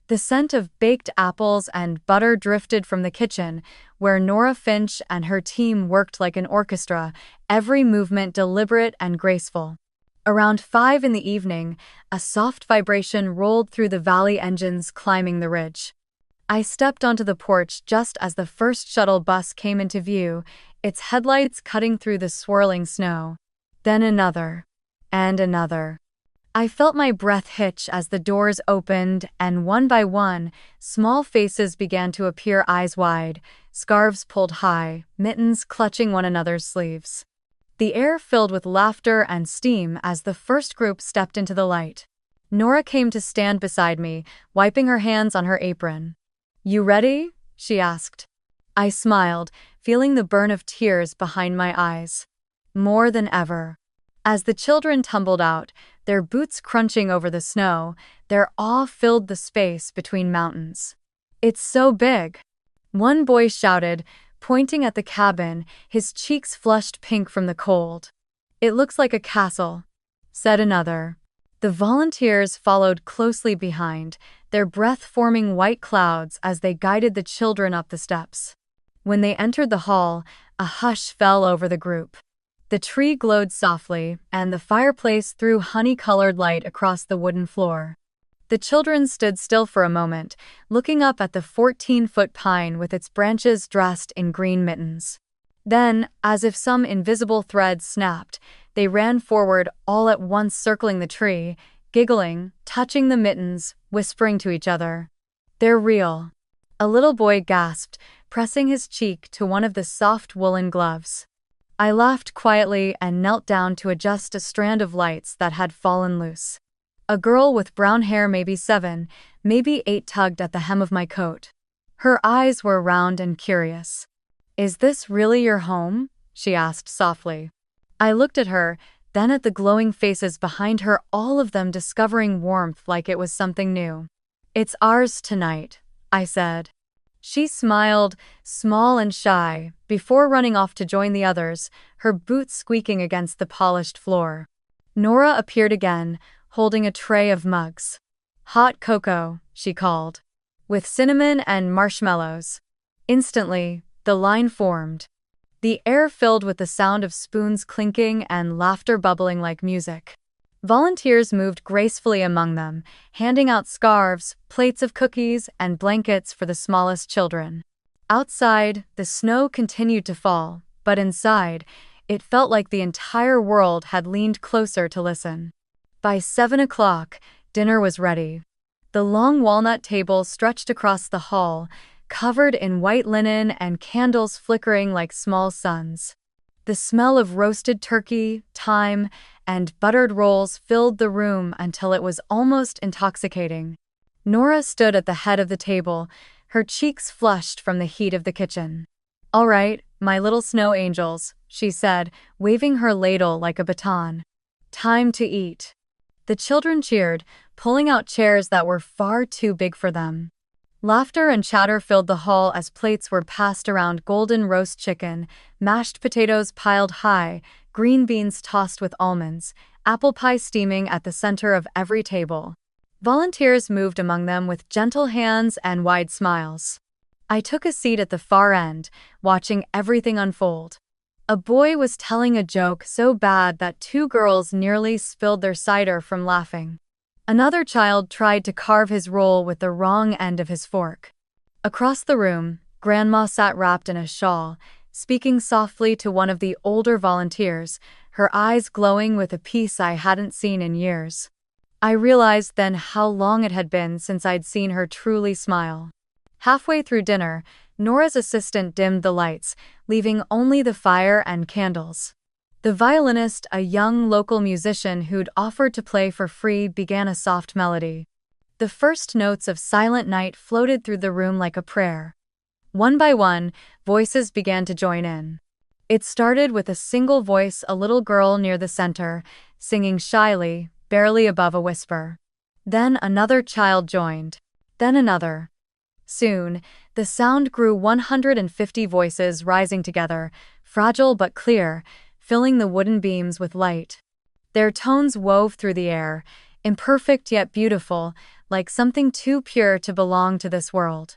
The scent of baked apples and butter drifted from the kitchen, where Nora Finch and her team worked like an orchestra, every movement deliberate and graceful. Around 5 in the evening, a soft vibration rolled through the valley engines climbing the ridge. I stepped onto the porch just as the first shuttle bus came into view, its headlights cutting through the swirling snow. Then another. And another. I felt my breath hitch as the doors opened, and one by one, small faces began to appear, eyes wide, scarves pulled high, mittens clutching one another's sleeves. The air filled with laughter and steam as the first group stepped into the light. Nora came to stand beside me, wiping her hands on her apron. "You ready?" she asked. I smiled, feeling the burn of tears behind my eyes. More than ever. As the children tumbled out, their boots crunching over the snow, their awe filled the space between mountains. "It's so big!" One boy shouted, pointing at the cabin, his cheeks flushed pink from the cold. "It looks like a castle," said another. The volunteers followed closely behind, their breath forming white clouds as they guided the children up the steps. When they entered the hall, a hush fell over the group. The tree glowed softly, and the fireplace threw honey-colored light across the wooden floor. The children stood still for a moment, looking up at the 14-foot pine with its branches dressed in green mittens. Then, as if some invisible thread snapped, they ran forward all at once, circling the tree, giggling, touching the mittens, whispering to each other. "They're real." A little boy gasped, pressing his cheek to one of the soft woolen gloves. I laughed quietly and knelt down to adjust a strand of lights that had fallen loose. A girl with brown hair, maybe 7, maybe 8, tugged at the hem of my coat. Her eyes were round and curious. "Is this really your home?" she asked softly. I looked at her, then at the glowing faces behind her, all of them discovering warmth like it was something new. "It's ours tonight," I said. She smiled, small and shy, before running off to join the others, her boots squeaking against the polished floor. Nora appeared again, holding a tray of mugs. "Hot cocoa," she called, "with cinnamon and marshmallows." Instantly, the line formed. The air filled with the sound of spoons clinking and laughter bubbling like music. Volunteers moved gracefully among them, handing out scarves, plates of cookies, and blankets for the smallest children. Outside, the snow continued to fall, but inside, it felt like the entire world had leaned closer to listen. By 7 o'clock, dinner was ready. The long walnut table stretched across the hall, covered in white linen and candles flickering like small suns. The smell of roasted turkey, thyme, and buttered rolls filled the room until it was almost intoxicating. Nora stood at the head of the table, her cheeks flushed from the heat of the kitchen. "All right, my little snow angels," she said, waving her ladle like a baton. "Time to eat." The children cheered, pulling out chairs that were far too big for them. Laughter and chatter filled the hall as plates were passed around, golden roast chicken, mashed potatoes piled high, green beans tossed with almonds, apple pie steaming at the center of every table. Volunteers moved among them with gentle hands and wide smiles. I took a seat at the far end, watching everything unfold. A boy was telling a joke so bad that 2 girls nearly spilled their cider from laughing. Another child tried to carve his roll with the wrong end of his fork. Across the room, Grandma sat wrapped in a shawl, speaking softly to one of the older volunteers, her eyes glowing with a peace I hadn't seen in years. I realized then how long it had been since I'd seen her truly smile. Halfway through dinner, Nora's assistant dimmed the lights, leaving only the fire and candles. The violinist, a young local musician who'd offered to play for free, began a soft melody. The first notes of Silent Night floated through the room like a prayer. One by one, voices began to join in. It started with a single voice, a little girl near the center, singing shyly, barely above a whisper. Then another child joined. Then another. Soon, The sound grew 150 voices rising together, fragile but clear, filling the wooden beams with light. Their tones wove through the air, imperfect yet beautiful, like something too pure to belong to this world.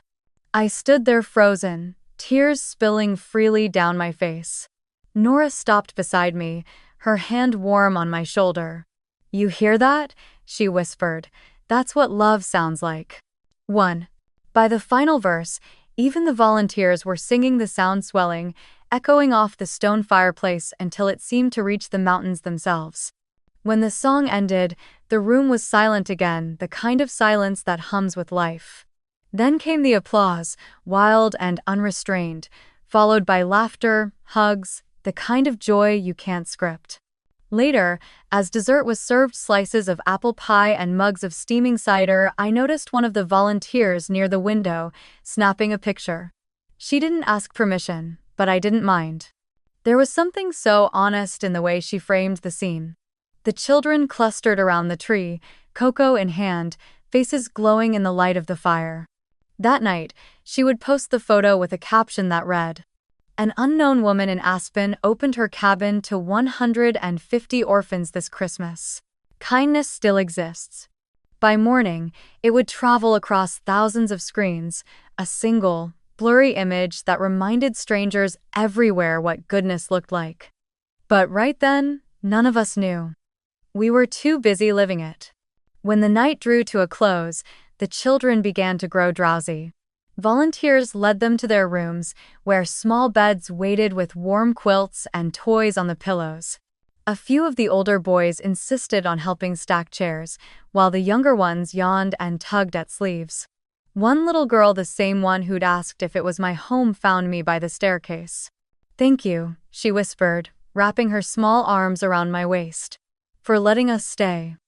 I stood there frozen, tears spilling freely down my face. Nora stopped beside me, her hand warm on my shoulder. "You hear that?" she whispered. "That's what love sounds like." 1. By the final verse, even the volunteers were singing, the sound swelling, echoing off the stone fireplace until it seemed to reach the mountains themselves. When the song ended, the room was silent again, the kind of silence that hums with life. Then came the applause, wild and unrestrained, followed by laughter, hugs, the kind of joy you can't script. Later, as dessert was served, slices of apple pie and mugs of steaming cider, I noticed one of the volunteers near the window, snapping a picture. She didn't ask permission, but I didn't mind. There was something so honest in the way she framed the scene. The children clustered around the tree, cocoa in hand, faces glowing in the light of the fire. That night, she would post the photo with a caption that read, "An unknown woman in Aspen opened her cabin to 150 orphans this Christmas. Kindness still exists." By morning, it would travel across thousands of screens, a single, blurry image that reminded strangers everywhere what goodness looked like. But right then, none of us knew. We were too busy living it. When the night drew to a close, the children began to grow drowsy. Volunteers led them to their rooms, where small beds waited with warm quilts and toys on the pillows. A few of the older boys insisted on helping stack chairs, while the younger ones yawned and tugged at sleeves. One little girl, the same one who'd asked if it was my home, found me by the staircase. "Thank you," she whispered, wrapping her small arms around my waist. "For letting us stay."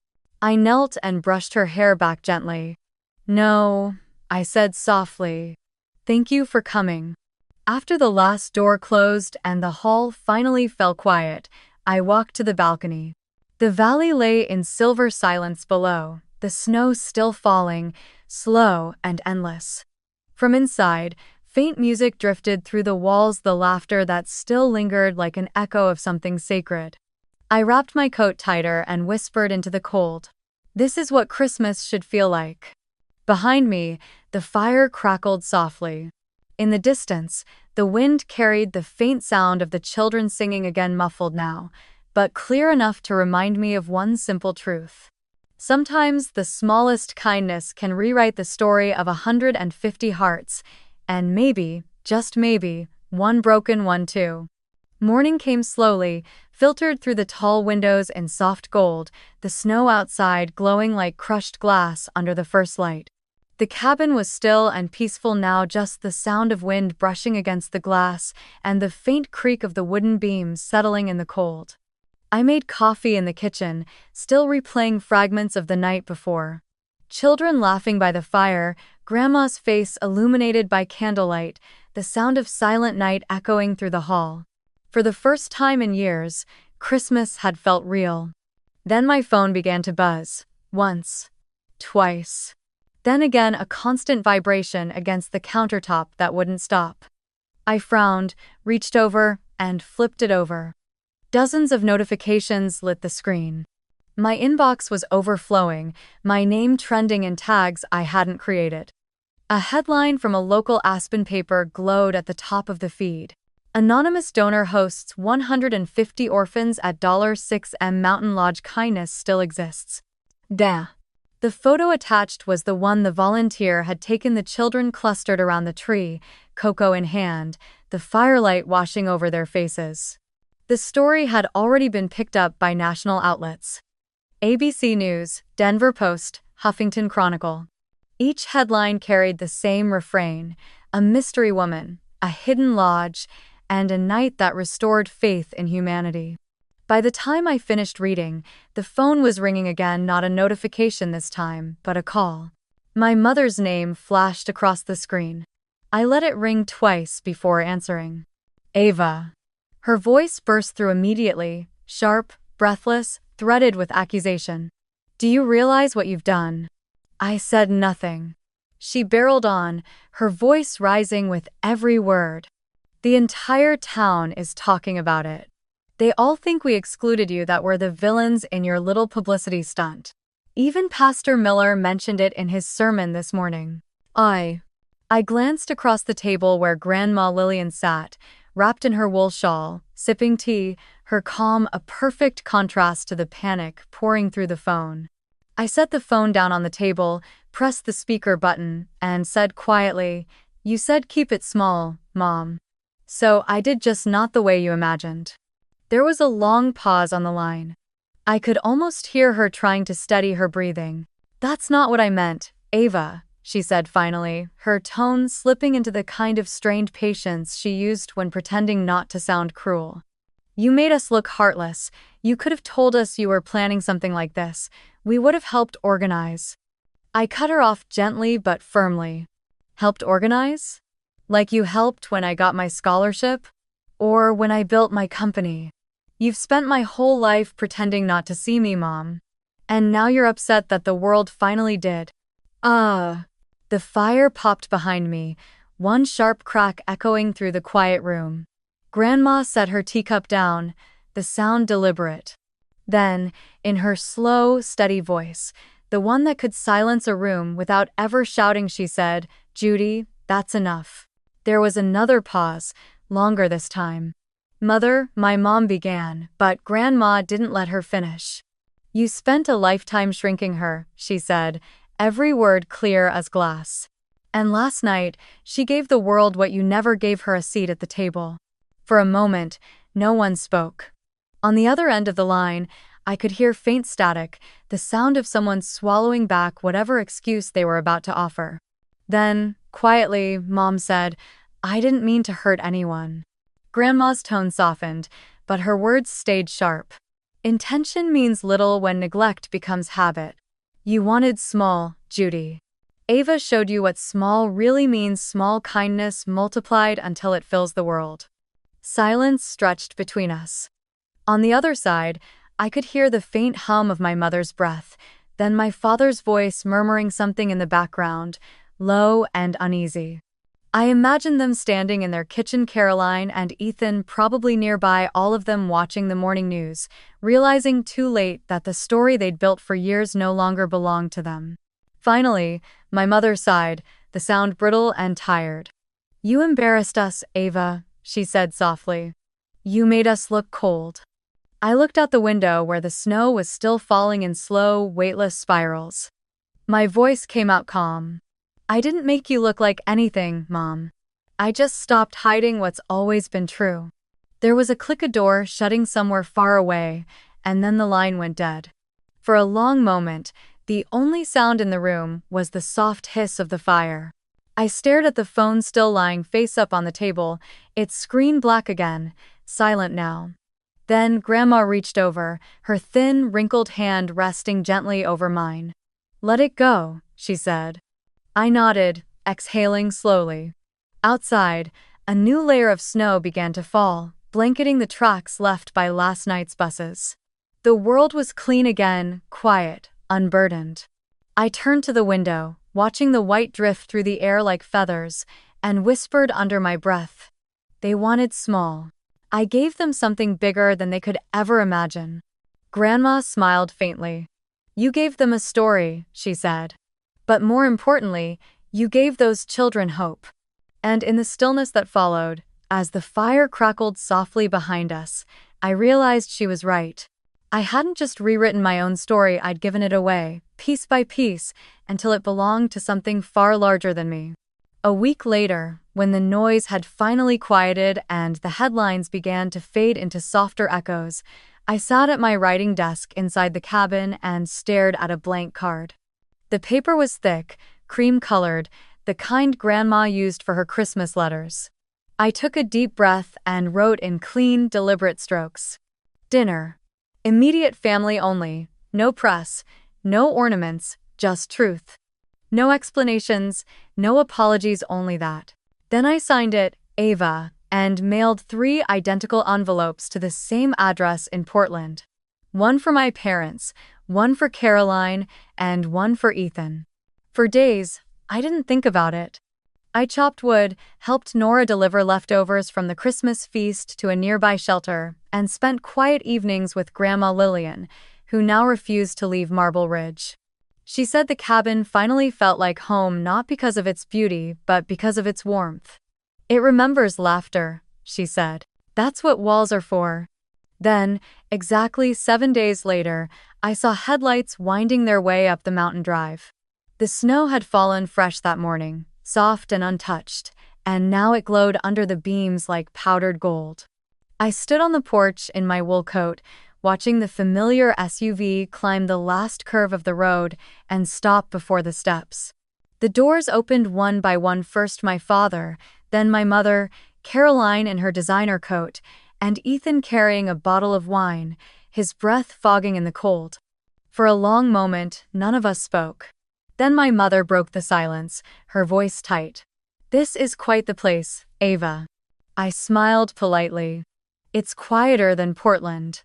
I knelt and brushed her hair back gently. "No," I said softly. "Thank you for coming." After the last door closed and the hall finally fell quiet, I walked to the balcony. The valley lay in silver silence below, the snow still falling, slow and endless. From inside, faint music drifted through the walls, the laughter that still lingered like an echo of something sacred. I wrapped my coat tighter and whispered into the cold. "This is what Christmas should feel like." Behind me, the fire crackled softly. In the distance, the wind carried the faint sound of the children singing again, muffled now, but clear enough to remind me of one simple truth. Sometimes the smallest kindness can rewrite the story of 150 hearts, and maybe, just maybe, one broken one too. Morning came slowly, filtered through the tall windows in soft gold, the snow outside glowing like crushed glass under the first light. The cabin was still and peaceful now, just the sound of wind brushing against the glass and the faint creak of the wooden beams settling in the cold. I made coffee in the kitchen, still replaying fragments of the night before. Children laughing by the fire, Grandma's face illuminated by candlelight, the sound of silent night echoing through the hall. For the first time in years, Christmas had felt real. Then my phone began to buzz. Once. Twice. Then again, a constant vibration against the countertop that wouldn't stop. I frowned, reached over, and flipped it over. Dozens of notifications lit the screen. My inbox was overflowing, my name trending in tags I hadn't created. A headline from a local Aspen paper glowed at the top of the feed. "Anonymous donor hosts 150 orphans at $6M Mountain Lodge. Kindness still exists." Duh. The photo attached was the one the volunteer had taken, the children clustered around the tree, cocoa in hand, the firelight washing over their faces. The story had already been picked up by national outlets. ABC News, Denver Post, Huffington Chronicle. Each headline carried the same refrain: a mystery woman, a hidden lodge, and a night that restored faith in humanity. By the time I finished reading, the phone was ringing again, not a notification this time, but a call. My mother's name flashed across the screen. I let it ring twice before answering. "Ava." Her voice burst through immediately, sharp, breathless, threaded with accusation. "Do you realize what you've done?" I said nothing. She barreled on, her voice rising with every word. The entire town is talking about it. They all think we excluded you, that we're the villains in your little publicity stunt. Even Pastor Miller mentioned it in his sermon this morning. I glanced across the table where Grandma Lillian sat, wrapped in her wool shawl, sipping tea, her calm a perfect contrast to the panic pouring through the phone. I set the phone down on the table, pressed the speaker button, and said quietly, "You said keep it small, Mom. So I did, just not the way you imagined." There was a long pause on the line. I could almost hear her trying to steady her breathing. "That's not what I meant, Ava," she said finally, her tone slipping into the kind of strained patience she used when pretending not to sound cruel. "You made us look heartless. You could have told us you were planning something like this. We would have helped organize." I cut her off gently but firmly. "Helped organize? Like you helped when I got my scholarship? Or when I built my company? You've spent my whole life pretending not to see me, Mom. And now you're upset that the world finally did." The fire popped behind me, one sharp crack echoing through the quiet room. Grandma set her teacup down, the sound deliberate. Then, in her slow, steady voice, the one that could silence a room without ever shouting, she said, "Judy, that's enough." There was another pause, longer this time. "Mother," my mom began, but Grandma didn't let her finish. "You spent a lifetime shrinking her," she said, every word clear as glass. "And last night, she gave the world what you never gave her, a seat at the table." For a moment, no one spoke. On the other end of the line, I could hear faint static, the sound of someone swallowing back whatever excuse they were about to offer. Then, quietly, Mom said, "I didn't mean to hurt anyone." Grandma's tone softened, but her words stayed sharp. "Intention means little when neglect becomes habit. You wanted small, Judy. Ava showed you what small really means, small kindness multiplied until it fills the world." Silence stretched between us. On the other side, I could hear the faint hum of my mother's breath, then my father's voice murmuring something in the background, low and uneasy. I imagined them standing in their kitchen, Caroline and Ethan probably nearby, all of them watching the morning news, realizing too late that the story they'd built for years no longer belonged to them. Finally, my mother sighed, the sound brittle and tired. "You embarrassed us, Ava," she said softly. "You made us look cold." I looked out the window where the snow was still falling in slow, weightless spirals. My voice came out calm. "I didn't make you look like anything, Mom. I just stopped hiding what's always been true." There was a click, a door shutting somewhere far away, and then the line went dead. For a long moment, the only sound in the room was the soft hiss of the fire. I stared at the phone still lying face up on the table, its screen black again, silent now. Then Grandma reached over, her thin, wrinkled hand resting gently over mine. "Let it go," she said. I nodded, exhaling slowly. Outside, a new layer of snow began to fall, blanketing the tracks left by last night's buses. The world was clean again, quiet, unburdened. I turned to the window, watching the white drift through the air like feathers, and whispered under my breath. They wanted small. I gave them something bigger than they could ever imagine. Grandma smiled faintly. "You gave them a story," she said. "But more importantly, you gave those children hope." And in the stillness that followed, as the fire crackled softly behind us, I realized she was right. I hadn't just rewritten my own story, I'd given it away, piece by piece, until it belonged to something far larger than me. A week later, when the noise had finally quieted and the headlines began to fade into softer echoes, I sat at my writing desk inside the cabin and stared at a blank card. The paper was thick, cream-colored, the kind Grandma used for her Christmas letters. I took a deep breath and wrote in clean, deliberate strokes. Dinner. Immediate family only, no press, no ornaments, just truth. No explanations, no apologies, only that. Then I signed it, Ava, and mailed 3 identical envelopes to the same address in Portland. One for my parents, one for Caroline, and one for Ethan. For days, I didn't think about it. I chopped wood, helped Nora deliver leftovers from the Christmas feast to a nearby shelter, and spent quiet evenings with Grandma Lillian, who now refused to leave Marble Ridge. She said the cabin finally felt like home not because of its beauty, but because of its warmth. It remembers laughter, she said. That's what walls are for. Then, exactly 7 days later, I saw headlights winding their way up the mountain drive. The snow had fallen fresh that morning, soft and untouched, and now it glowed under the beams like powdered gold. I stood on the porch in my wool coat, watching the familiar SUV climb the last curve of the road and stop before the steps. The doors opened one by one, first my father, then my mother, Caroline in her designer coat, and Ethan carrying a bottle of wine, his breath fogging in the cold. For a long moment, none of us spoke. Then my mother broke the silence, her voice tight. "This is quite the place, Ava." I smiled politely. "It's quieter than Portland."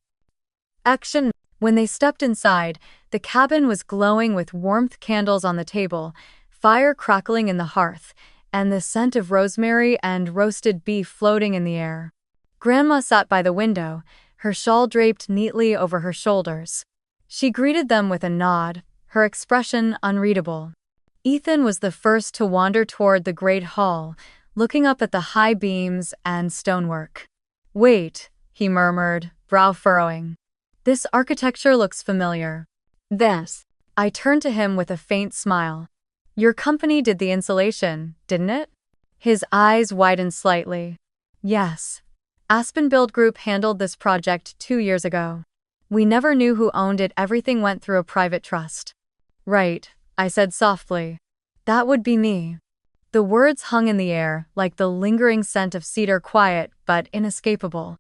Action. When they stepped inside, the cabin was glowing with warmth, candles on the table, fire crackling in the hearth, and the scent of rosemary and roasted beef floating in the air. Grandma sat by the window, her shawl draped neatly over her shoulders. She greeted them with a nod, her expression unreadable. Ethan was the first to wander toward the great hall, looking up at the high beams and stonework. "Wait," he murmured, brow furrowing. "This architecture looks familiar." "This." I turned to him with a faint smile. "Your company did the insulation, didn't it?" His eyes widened slightly. "Yes. Aspen Build Group handled this project 2 years ago. We never knew who owned it, everything went through a private trust." "Right," I said softly. "That would be me." The words hung in the air, like the lingering scent of cedar, quiet but inescapable.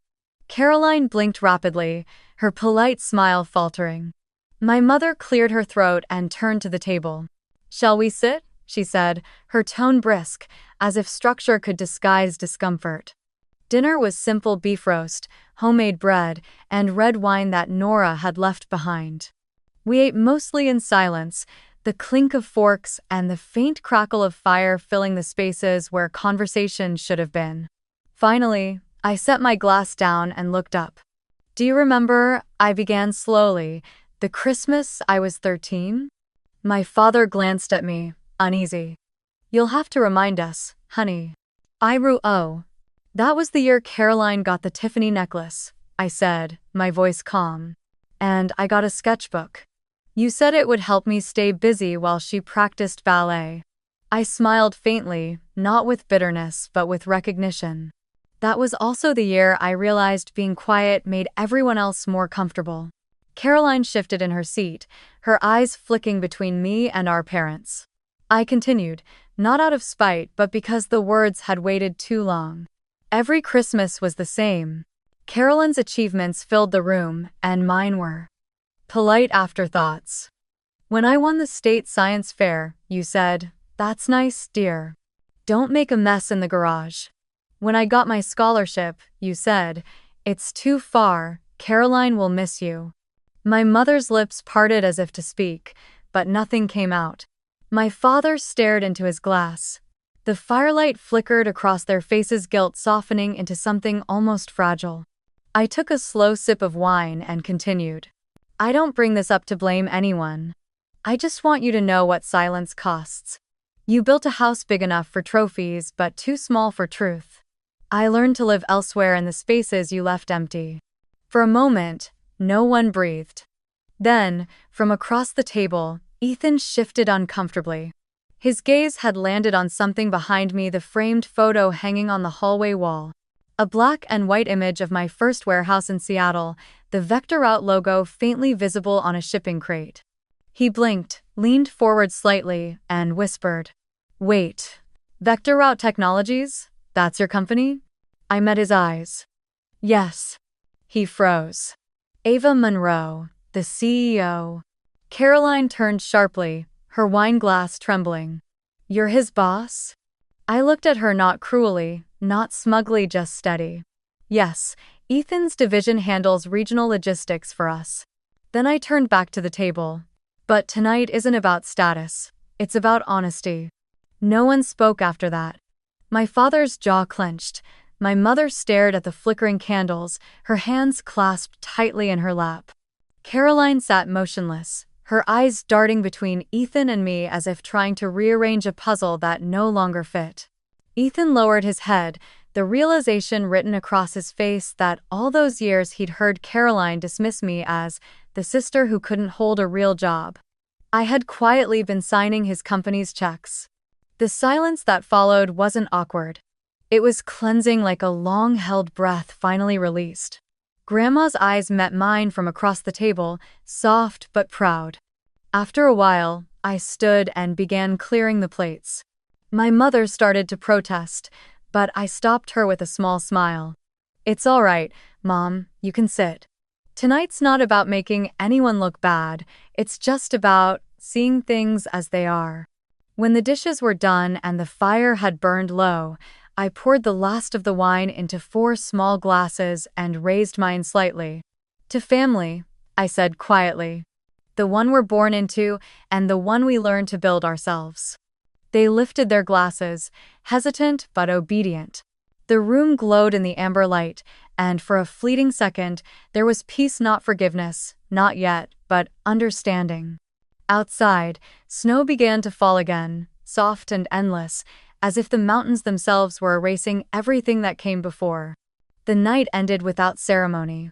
Caroline blinked rapidly, her polite smile faltering. My mother cleared her throat and turned to the table. "Shall we sit?" she said, her tone brisk, as if structure could disguise discomfort. Dinner was simple: beef roast, homemade bread, and red wine that Nora had left behind. We ate mostly in silence, the clink of forks and the faint crackle of fire filling the spaces where conversation should have been. Finally, I set my glass down and looked up. "Do you remember," I began slowly, "the Christmas I was 13? My father glanced at me, uneasy. "You'll have to remind us, honey." "Oh. That was the year Caroline got the Tiffany necklace," I said, my voice calm. "And I got a sketchbook. You said it would help me stay busy while she practiced ballet." I smiled faintly, not with bitterness but with recognition. That was also the year I realized being quiet made everyone else more comfortable. Caroline shifted in her seat, her eyes flicking between me and our parents. I continued, not out of spite but because the words had waited too long. Every Christmas was the same. Caroline's achievements filled the room, and mine were polite afterthoughts. "When I won the state science fair, you said, 'That's nice, dear. Don't make a mess in the garage.' When I got my scholarship, you said, 'It's too far, Caroline will miss you.'" My mother's lips parted as if to speak, but nothing came out. My father stared into his glass. The firelight flickered across their faces, guilt softening into something almost fragile. I took a slow sip of wine and continued. "I don't bring this up to blame anyone. I just want you to know what silence costs. You built a house big enough for trophies but too small for truth. I learned to live elsewhere in the spaces you left empty." For a moment, no one breathed. Then, from across the table, Ethan shifted uncomfortably. His gaze had landed on something behind me, the framed photo hanging on the hallway wall. A black and white image of my first warehouse in Seattle, the Vector Route logo faintly visible on a shipping crate. He blinked, leaned forward slightly, and whispered, "Wait. Vector Route Technologies? That's your company?" I met his eyes. "Yes." He froze. "Ava Monroe, the CEO." Caroline turned sharply, her wine glass trembling. "You're his boss?" I looked at her, not cruelly, not smugly, just steady. "Yes, Ethan's division handles regional logistics for us." Then I turned back to the table. "But tonight isn't about status. It's about honesty. No one spoke after that. My father's jaw clenched. My mother stared at the flickering candles, her hands clasped tightly in her lap. Caroline sat motionless, her eyes darting between Ethan and me as if trying to rearrange a puzzle that no longer fit. Ethan lowered his head, the realization written across his face that all those years he'd heard Caroline dismiss me as the sister who couldn't hold a real job. I had quietly been signing his company's checks. The silence that followed wasn't awkward. It was cleansing, like a long-held breath finally released. Grandma's eyes met mine from across the table, soft but proud. After a while, I stood and began clearing the plates. My mother started to protest, but I stopped her with a small smile. "It's all right, Mom, you can sit. Tonight's not about making anyone look bad, it's just about seeing things as they are." When the dishes were done and the fire had burned low, I poured the last of the wine into 4 small glasses and raised mine slightly. "To family," I said quietly. "The one we're born into and the one we learn to build ourselves." They lifted their glasses, hesitant but obedient. The room glowed in the amber light, and for a fleeting second, there was peace, not forgiveness, not yet, but understanding. Outside, snow began to fall again, soft and endless, as if the mountains themselves were erasing everything that came before. The night ended without ceremony.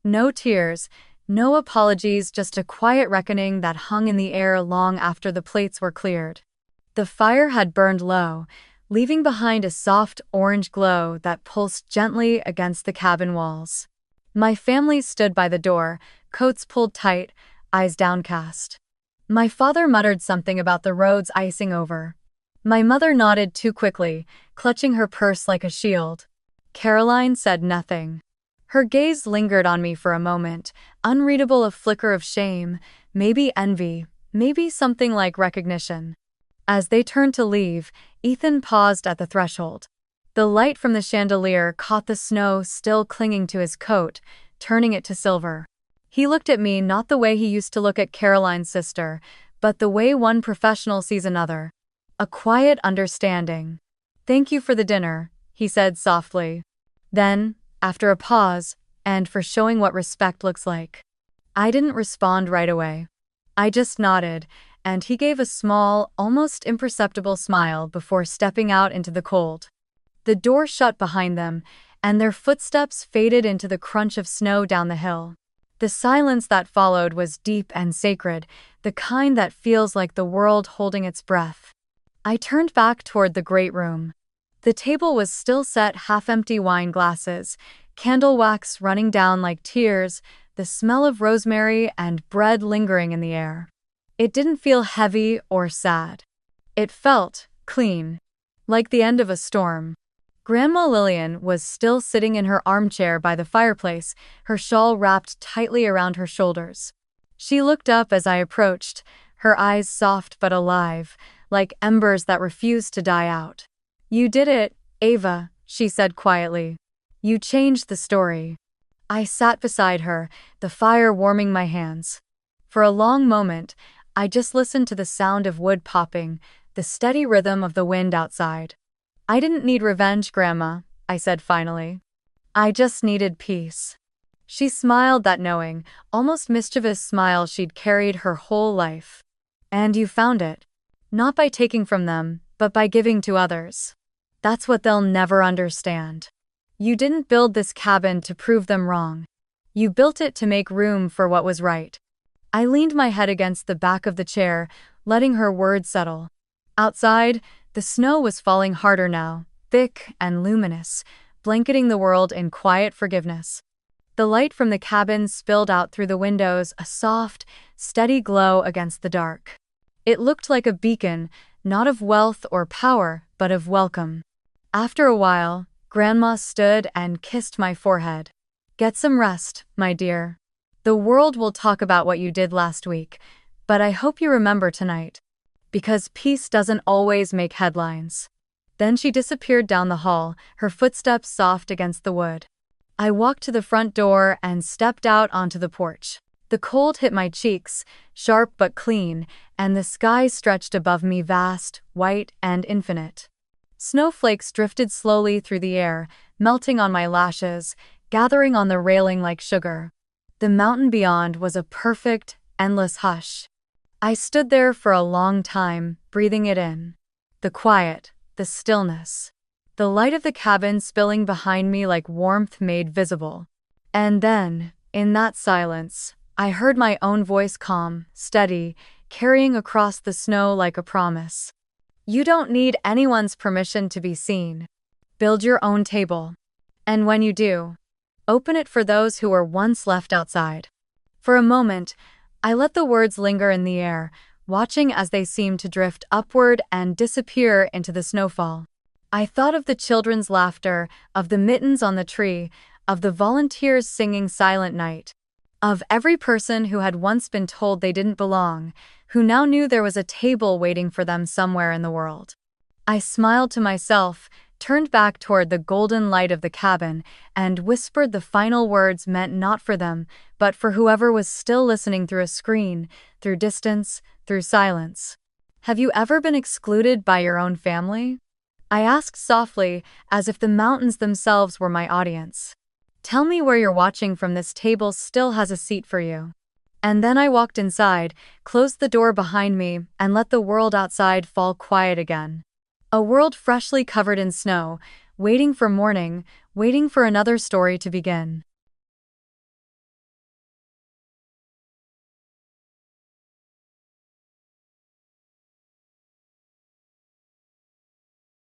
No tears, no apologies, just a quiet reckoning that hung in the air long after the plates were cleared. The fire had burned low, leaving behind a soft orange glow that pulsed gently against the cabin walls. My family stood by the door, coats pulled tight, eyes downcast. My father muttered something about the roads icing over. My mother nodded too quickly, clutching her purse like a shield. Caroline said nothing. Her gaze lingered on me for a moment, unreadable, a flicker of shame, maybe envy, maybe something like recognition. As they turned to leave, Ethan paused at the threshold. The light from the chandelier caught the snow still clinging to his coat, turning it to silver. He looked at me not the way he used to look at Caroline's sister, but the way one professional sees another. A quiet understanding. "Thank you for the dinner," he said softly. Then, after a pause, "and for showing what respect looks like." I didn't respond right away. I just nodded, and he gave a small, almost imperceptible smile before stepping out into the cold. The door shut behind them, and their footsteps faded into the crunch of snow down the hill. The silence that followed was deep and sacred, the kind that feels like the world holding its breath. I turned back toward the great room. The table was still set, half-empty wine glasses, candle wax running down like tears, the smell of rosemary and bread lingering in the air. It didn't feel heavy or sad. It felt clean, like the end of a storm. Grandma Lillian was still sitting in her armchair by the fireplace, her shawl wrapped tightly around her shoulders. She looked up as I approached, her eyes soft but alive, like embers that refused to die out. "You did it, Ava," she said quietly. "You changed the story." I sat beside her, the fire warming my hands. For a long moment, I just listened to the sound of wood popping, the steady rhythm of the wind outside. "I didn't need revenge, Grandma," I said finally. "I just needed peace." She smiled, that knowing, almost mischievous smile she'd carried her whole life. "And you found it. Not by taking from them, but by giving to others. That's what they'll never understand. You didn't build this cabin to prove them wrong. You built it to make room for what was right." I leaned my head against the back of the chair, letting her words settle. Outside, the snow was falling harder now, thick and luminous, blanketing the world in quiet forgiveness. The light from the cabin spilled out through the windows, a soft, steady glow against the dark. It looked like a beacon, not of wealth or power, but of welcome. After a while, Grandma stood and kissed my forehead. "Get some rest, my dear. The world will talk about what you did last week, but I hope you remember tonight. Because peace doesn't always make headlines." Then she disappeared down the hall, her footsteps soft against the wood. I walked to the front door and stepped out onto the porch. The cold hit my cheeks, sharp but clean, and the sky stretched above me vast, white, and infinite. Snowflakes drifted slowly through the air, melting on my lashes, gathering on the railing like sugar. The mountain beyond was a perfect, endless hush. I stood there for a long time, breathing it in. The quiet, the stillness. The light of the cabin spilling behind me like warmth made visible. And then, in that silence, I heard my own voice calm, steady, carrying across the snow like a promise. You don't need anyone's permission to be seen. Build your own table. And when you do, open it for those who were once left outside. For a moment, I let the words linger in the air, watching as they seemed to drift upward and disappear into the snowfall. I thought of the children's laughter, of the mittens on the tree, of the volunteers singing Silent Night, of every person who had once been told they didn't belong, who now knew there was a table waiting for them somewhere in the world. I smiled to myself, turned back toward the golden light of the cabin, and whispered the final words meant not for them, but for whoever was still listening through a screen, through distance, through silence. Have you ever been excluded by your own family? I asked softly, as if the mountains themselves were my audience. Tell me where you're watching from. This table still has a seat for you. And then I walked inside, closed the door behind me, and let the world outside fall quiet again. A world freshly covered in snow, waiting for morning, waiting for another story to begin.